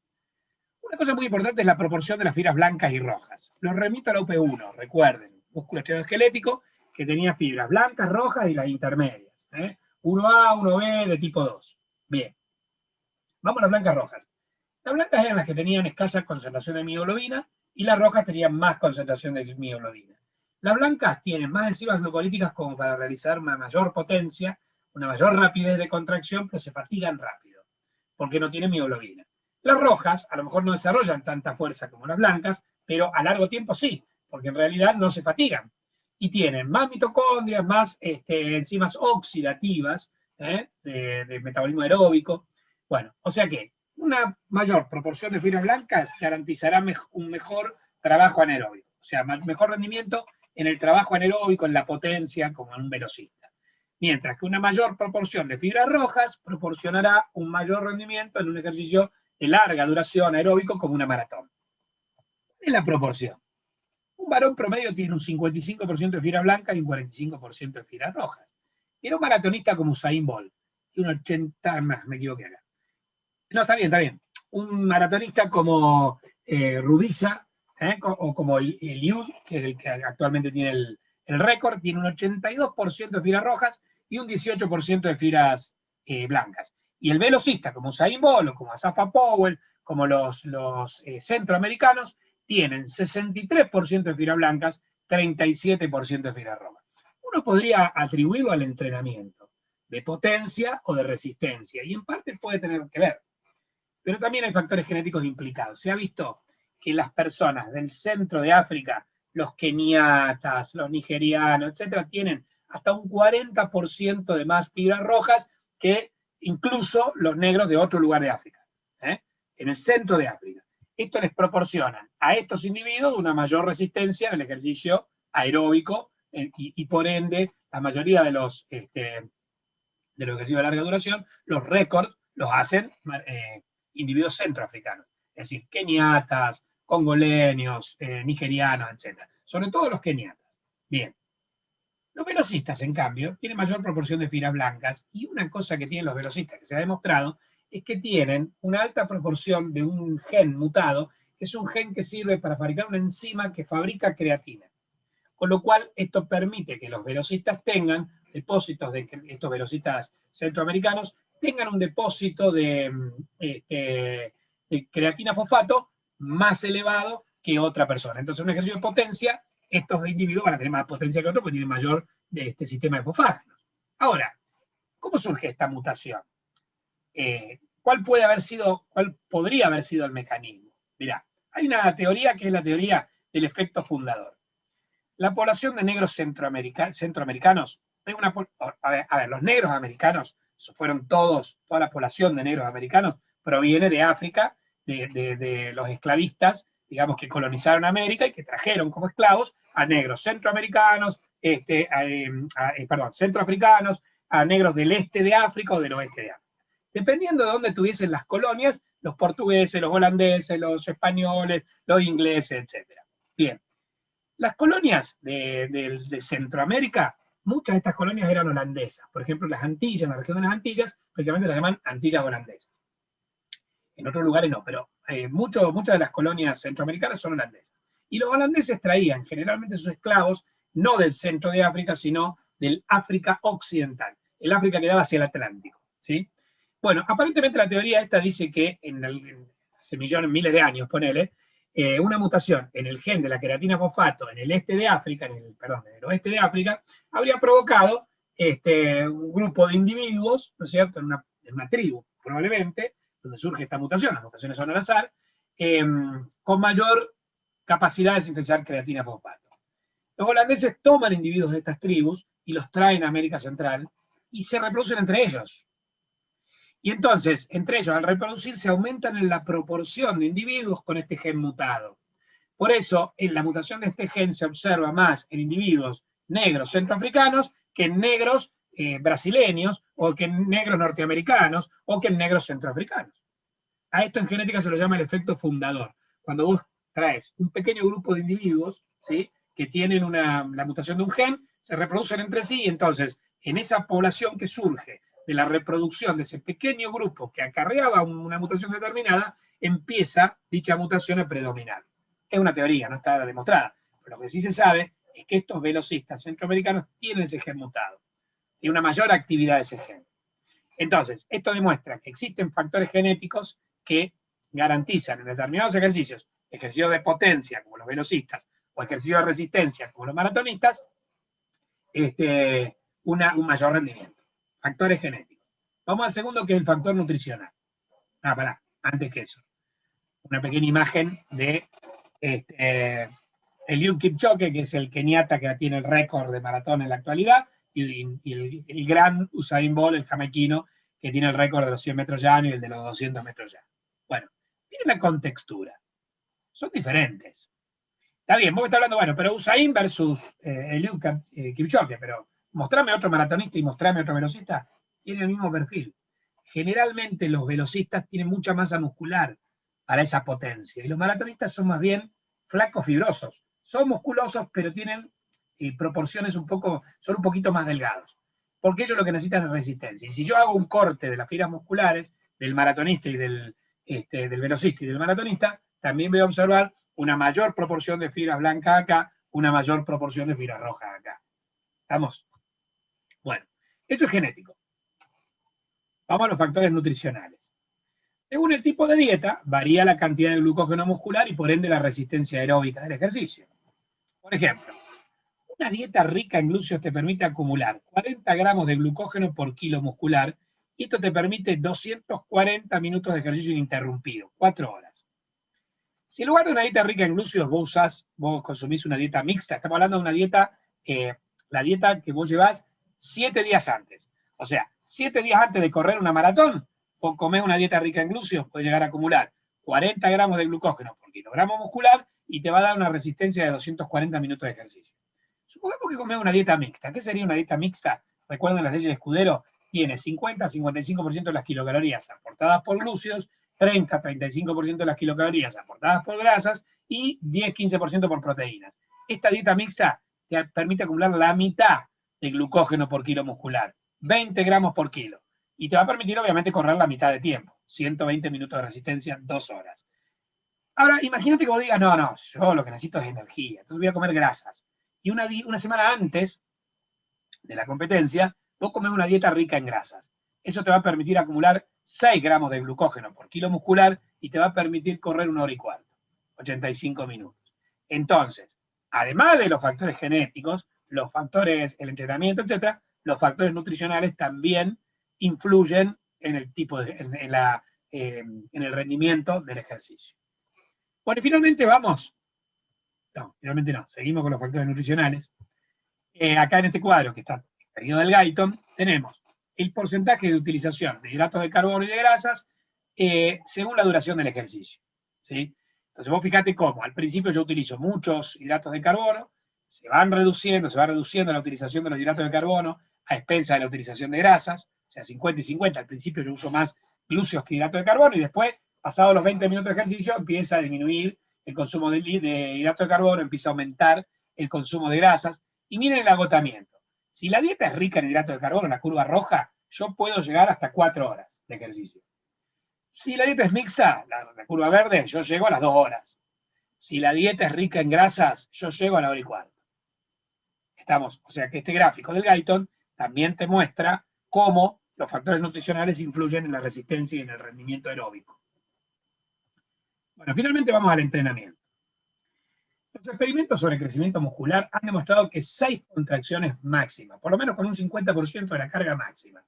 Una cosa muy importante es la proporción de las fibras blancas y rojas. Los remito a la UP1, recuerden, músculo esteroesquelético que tenía fibras blancas, rojas y las intermedias. 1A, 1B de tipo 2. Bien. Vamos a las blancas rojas. Las blancas eran las que tenían escasa concentración de mioglobina y las rojas tenían más concentración de mioglobina. Las blancas tienen más enzimas glucolíticas como para realizar una mayor potencia, una mayor rapidez de contracción, pero se fatigan rápido, porque no tienen mioglobina. Las rojas a lo mejor no desarrollan tanta fuerza como las blancas, pero a largo tiempo sí, porque en realidad no se fatigan. Y tienen más mitocondrias, más enzimas oxidativas, de metabolismo aeróbico. Bueno, o sea que una mayor proporción de fibras blancas garantizará un mejor trabajo anaeróbico, o sea, mejor rendimiento en el trabajo anaeróbico, en la potencia, como en un velocista. Mientras que una mayor proporción de fibras rojas proporcionará un mayor rendimiento en un ejercicio de larga duración aeróbico como una maratón. ¿Cuál es la proporción? Un varón promedio tiene un 55% de fibra blanca y un 45% de fibras rojas. Era un maratonista como Usain Bolt, y un 80 más, me equivoqué acá. No, está bien. Un maratonista como Rudilla, o como Liud, que es el que actualmente tiene el récord, tiene un 82% de fibras rojas y un 18% de fibras blancas. Y el velocista, como Usain Bolt, o como Asafa Powell, como los centroamericanos, tienen 63% de fibras blancas, 37% de fibras rojas. Uno podría atribuirlo al entrenamiento de potencia o de resistencia, y en parte puede tener que ver. Pero también hay factores genéticos implicados. Se ha visto que las personas del centro de África, los keniatas, los nigerianos, etcétera, tienen hasta un 40% de más fibras rojas que incluso los negros de otro lugar de África, en el centro de África. Esto les proporciona a estos individuos una mayor resistencia en el ejercicio aeróbico y por ende, la mayoría de los ejercicios de larga duración, los récords los hacen individuos centroafricanos, es decir, keniatas, congoleños, nigerianos, etc. Sobre todo los keniatas. Bien. Los velocistas, en cambio, tienen mayor proporción de fibras blancas, y una cosa que tienen los velocistas que se ha demostrado es que tienen una alta proporción de un gen mutado, que es un gen que sirve para fabricar una enzima que fabrica creatina. Con lo cual, esto permite que los velocistas tengan depósitos de estos velocistas centroamericanos, tengan un depósito de creatina fosfato más elevado que otra persona. Entonces, en un ejercicio de potencia, estos individuos van a tener más potencia que otros porque tienen mayor sistema de fosfágenos. Ahora, ¿cómo surge esta mutación? ¿Cuál podría haber sido el mecanismo? Mirá, hay una teoría que es la teoría del efecto fundador. La población de negros centroamericanos, los negros americanos, fueron toda la población de negros americanos proviene de África, de los esclavistas digamos, que colonizaron América y que trajeron como esclavos a negros centroamericanos, centroafricanos, a negros del este de África o del oeste de África. Dependiendo de dónde tuviesen las colonias, los portugueses, los holandeses, los españoles, los ingleses, etc. Bien, las colonias de Centroamérica, muchas de estas colonias eran holandesas. Por ejemplo, las Antillas, en la región de las Antillas, precisamente se llaman Antillas holandesas. En otros lugares no, pero muchas de las colonias centroamericanas son holandesas. Y los holandeses traían generalmente sus esclavos no del centro de África, sino del África occidental, el África que daba hacia el Atlántico, ¿sí? Bueno, aparentemente la teoría esta dice que hace miles de años, ponele, una mutación en el gen de la queratina fosfato en el este de África, en el oeste de África, habría provocado un grupo de individuos, ¿no es cierto?, en una tribu, probablemente, donde surge esta mutación, las mutaciones son al azar, con mayor capacidad de sintetizar creatina fosfato. Los holandeses toman individuos de estas tribus y los traen a América Central y se reproducen entre ellos. Y entonces, entre ellos, al reproducirse, aumentan en la proporción de individuos con este gen mutado. Por eso, en la mutación de este gen se observa más en individuos negros centroafricanos que en negros brasileños, o que en negros norteamericanos, o que en negros centroafricanos. A esto en genética se lo llama el efecto fundador. Cuando vos traes un pequeño grupo de individuos, ¿sí?, que tienen la mutación de un gen, se reproducen entre sí, y entonces, en esa población que surge de la reproducción de ese pequeño grupo que acarreaba una mutación determinada, empieza dicha mutación a predominar. Es una teoría, no está demostrada, pero lo que sí se sabe es que estos velocistas centroamericanos tienen ese gen mutado, tiene una mayor actividad de ese gen. Entonces, esto demuestra que existen factores genéticos que garantizan en determinados ejercicios de potencia, como los velocistas, o ejercicios de resistencia, como los maratonistas, un mayor rendimiento. Factores genéticos. Vamos al segundo, que es el factor nutricional. Antes que eso. Una pequeña imagen de Eliud Kipchoge, que es el keniata que tiene el récord de maratón en la actualidad, y el gran Usain Bolt, el jamaiquino, que tiene el récord de los 100 metros llanos y el de los 200 metros llanos. Bueno, miren la contextura. Son diferentes. Está bien, vos me estás hablando, bueno, pero Usain versus Eliud Kipchoge, pero mostrame otro maratonista y mostrame otro velocista, tiene el mismo perfil. Generalmente los velocistas tienen mucha masa muscular para esa potencia, y los maratonistas son más bien flacos fibrosos. Son musculosos, pero tienen proporciones son un poquito más delgados, porque ellos lo que necesitan es resistencia. Y si yo hago un corte de las fibras musculares del maratonista y del velocista y del maratonista, también voy a observar una mayor proporción de fibras blancas acá, una mayor proporción de fibras rojas acá. ¿Estamos? Bueno, eso es genético. Vamos a los factores nutricionales. Según el tipo de dieta, varía la cantidad de glucógeno muscular y por ende la resistencia aeróbica del ejercicio. Por ejemplo, una dieta rica en glúcidos te permite acumular 40 gramos de glucógeno por kilo muscular, y esto te permite 240 minutos de ejercicio ininterrumpido, 4 horas. Si en lugar de una dieta rica en glúcidos vos consumís una dieta mixta, estamos hablando de una dieta, la dieta que vos llevás 7 días antes. O sea, 7 días antes de correr una maratón, vos comés una dieta rica en glúcidos, puedes llegar a acumular 40 gramos de glucógeno por kilogramo muscular y te va a dar una resistencia de 240 minutos de ejercicio. Supongamos que comés una dieta mixta. ¿Qué sería una dieta mixta? Recuerden las leyes de Escudero, tiene 50-55% de las kilocalorías aportadas por glúcidos, 30-35% de las kilocalorías aportadas por grasas y 10-15% por proteínas. Esta dieta mixta te permite acumular la mitad de glucógeno por kilo muscular, 20 gramos por kilo. Y te va a permitir, obviamente, correr la mitad de tiempo, 120 minutos de resistencia, 2 horas. Ahora, imagínate que vos digas, no, yo lo que necesito es energía, entonces voy a comer grasas. Y una semana antes de la competencia, vos comés una dieta rica en grasas. Eso te va a permitir acumular 6 gramos de glucógeno por kilo muscular y te va a permitir correr 1 hora y cuarto, 85 minutos. Entonces, además de los factores genéticos, los factores, el entrenamiento, etc., los factores nutricionales también influyen en el tipo en el rendimiento del ejercicio. Bueno, y finalmente seguimos con los factores nutricionales. Acá en este cuadro, que está extraído del Guyton, tenemos el porcentaje de utilización de hidratos de carbono y de grasas según la duración del ejercicio, ¿sí? Entonces vos fíjate cómo, al principio yo utilizo muchos hidratos de carbono, se va reduciendo la utilización de los hidratos de carbono a expensas de la utilización de grasas, o sea, 50 y 50, al principio yo uso más glúceos que hidratos de carbono, y después, pasados los 20 minutos de ejercicio, empieza a disminuir el consumo de hidratos de carbono, empieza a aumentar el consumo de grasas, y miren el agotamiento. Si la dieta es rica en hidratos de carbono, la curva roja, yo puedo llegar hasta 4 horas de ejercicio. Si la dieta es mixta, la curva verde, yo llego a las 2 horas. Si la dieta es rica en grasas, yo llego a la 1 hora y cuarto. O sea que este gráfico del Guyton también te muestra cómo los factores nutricionales influyen en la resistencia y en el rendimiento aeróbico. Bueno, finalmente vamos al entrenamiento. Los experimentos sobre crecimiento muscular han demostrado que 6 contracciones máximas, por lo menos con un 50% de la carga máxima,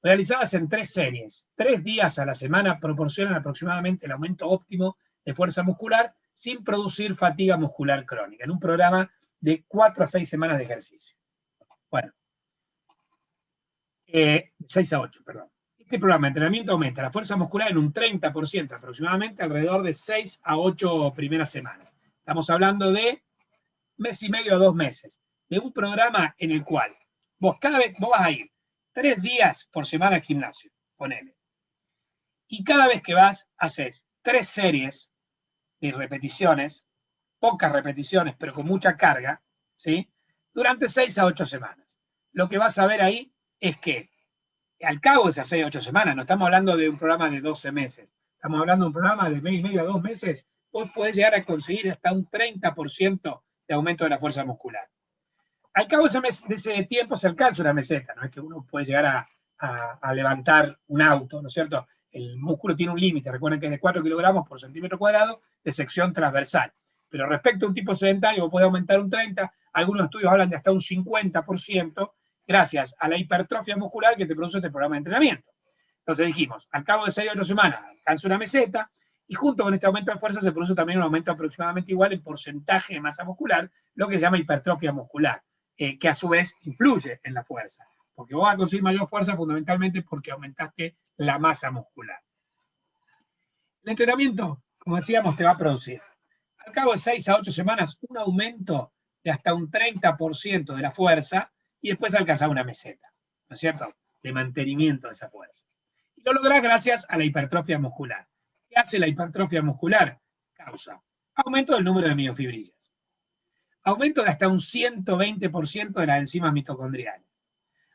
realizadas en 3 series, 3 días a la semana, proporcionan aproximadamente el aumento óptimo de fuerza muscular sin producir fatiga muscular crónica, en un programa de 4 a 6 semanas de ejercicio. Bueno, 6 a 8, perdón. Este programa de entrenamiento aumenta la fuerza muscular en un 30% aproximadamente, alrededor de 6 a 8 primeras semanas. Estamos hablando de mes y medio a 2 meses, de un programa en el cual vos vas a ir 3 días por semana al gimnasio, ponele. Y cada vez que vas, haces 3 series de repeticiones, pocas repeticiones, pero con mucha carga, ¿sí? Durante 6 a 8 semanas. Lo que vas a ver ahí es que al cabo de esas 6 a 8 semanas, no estamos hablando de un programa de 12 meses, estamos hablando de un programa de mes y medio a 2 meses, vos podés llegar a conseguir hasta un 30% de aumento de la fuerza muscular. Al cabo de ese tiempo se alcanza una meseta, no es que uno puede llegar a levantar un auto, ¿no es cierto? El músculo tiene un límite, recuerden que es de 4 kilogramos por centímetro cuadrado de sección transversal. Pero respecto a un tipo sedentario, vos podés aumentar un 30%, algunos estudios hablan de hasta un 50%, gracias a la hipertrofia muscular que te produce este programa de entrenamiento. Entonces dijimos, al cabo de 6 o 8 semanas alcanza una meseta, y junto con este aumento de fuerza se produce también un aumento aproximadamente igual en porcentaje de masa muscular, lo que se llama hipertrofia muscular, que a su vez influye en la fuerza, porque vos vas a conseguir mayor fuerza fundamentalmente porque aumentaste la masa muscular. El entrenamiento, como decíamos, te va a producir, al cabo de 6 a 8 semanas, un aumento de hasta un 30% de la fuerza, y después alcanzar una meseta, ¿no es cierto?, de mantenimiento de esa fuerza. Y lo lográs gracias a la hipertrofia muscular. ¿Qué hace la hipertrofia muscular? Causa aumento del número de miofibrillas, aumento de hasta un 120% de las enzimas mitocondriales,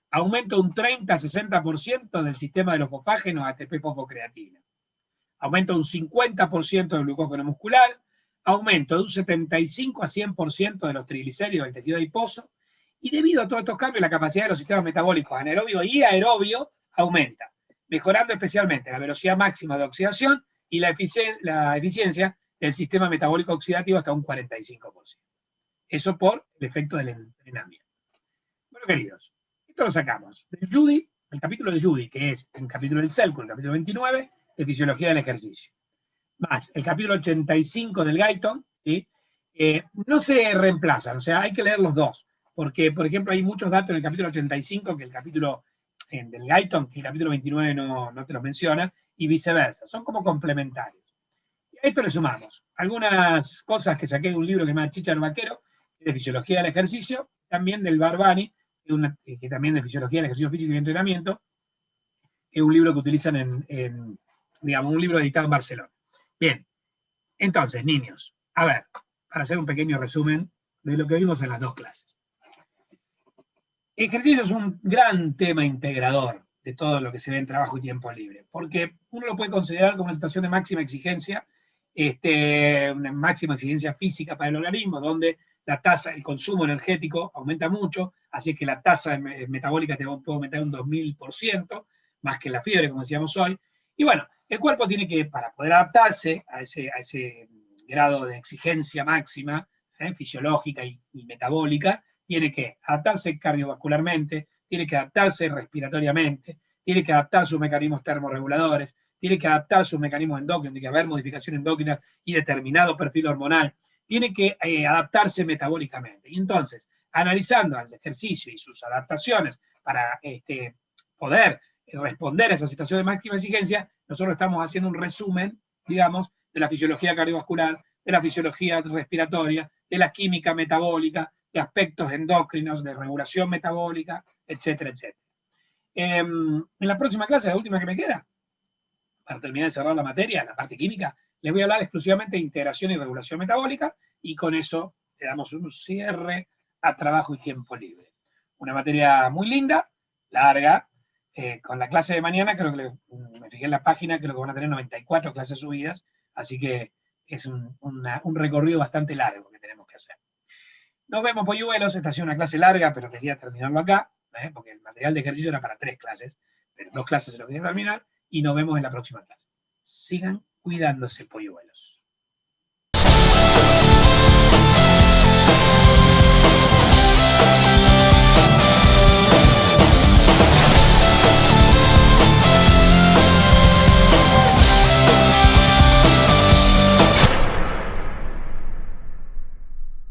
aumento de un 30-60% del sistema de los fosfágenos ATP-fosfocreatina, aumento de un 50% del glucógeno muscular, aumento de un 75 a 100% de los triglicéridos del tejido adiposo, y debido a todos estos cambios, la capacidad de los sistemas metabólicos anaerobio y aerobio aumenta, mejorando especialmente la velocidad máxima de oxidación y la eficiencia del sistema metabólico oxidativo hasta un 45%. Eso por el efecto del entrenamiento. Bueno, queridos, esto lo sacamos del Judy, el capítulo de Judy, que es el capítulo del CELCO, el capítulo 29, de Fisiología del Ejercicio, más el capítulo 85 del Guyton, ¿sí? No se reemplazan, o sea, hay que leer los dos, porque, por ejemplo, hay muchos datos en el capítulo 85 que el capítulo del Guyton, que el capítulo 29 no te los menciona, y viceversa, son como complementarios. Y a esto le sumamos algunas cosas que saqué de un libro que se llama Chichar Vaquero, de Fisiología del Ejercicio, también del Barbani, que también de Fisiología del Ejercicio Físico y Entrenamiento, que es un libro que utilizan digamos, un libro editado en Barcelona. Bien, entonces, niños, a ver, para hacer un pequeño resumen de lo que vimos en las dos clases. El ejercicio es un gran tema integrador de todo lo que se ve en trabajo y tiempo libre, porque uno lo puede considerar como una situación de máxima exigencia, una máxima exigencia física para el organismo, donde la tasa, el consumo energético aumenta mucho, así que la tasa metabólica te puede aumentar un 2000%, más que la fiebre, como decíamos hoy. Y bueno, el cuerpo tiene que, para poder adaptarse a ese grado de exigencia máxima, fisiológica y metabólica, tiene que adaptarse cardiovascularmente, tiene que adaptarse respiratoriamente, tiene que adaptar sus mecanismos termorreguladores, tiene que adaptar sus mecanismos endocrinos, tiene que haber modificación endocrina y determinado perfil hormonal, tiene que adaptarse metabólicamente. Y entonces, analizando el ejercicio y sus adaptaciones para poder responder a esa situación de máxima exigencia, nosotros estamos haciendo un resumen, digamos, de la fisiología cardiovascular, de la fisiología respiratoria, de la química metabólica, de aspectos endócrinos, de regulación metabólica, etcétera, etcétera. En la próxima clase, la última que me queda, para terminar de cerrar la materia, la parte química, les voy a hablar exclusivamente de integración y regulación metabólica, y con eso le damos un cierre a trabajo y tiempo libre. Una materia muy linda, larga, con la clase de mañana, creo que me fijé en la página, creo que van a tener 94 clases subidas, así que es un recorrido bastante largo que tenemos que hacer. Nos vemos, polluelos. Esta ha sido una clase larga, pero quería terminarlo acá, porque el material de ejercicio era para 3 clases, pero 2 clases se lo quería terminar, y nos vemos en la próxima clase. Sigan cuidándose, polluelos.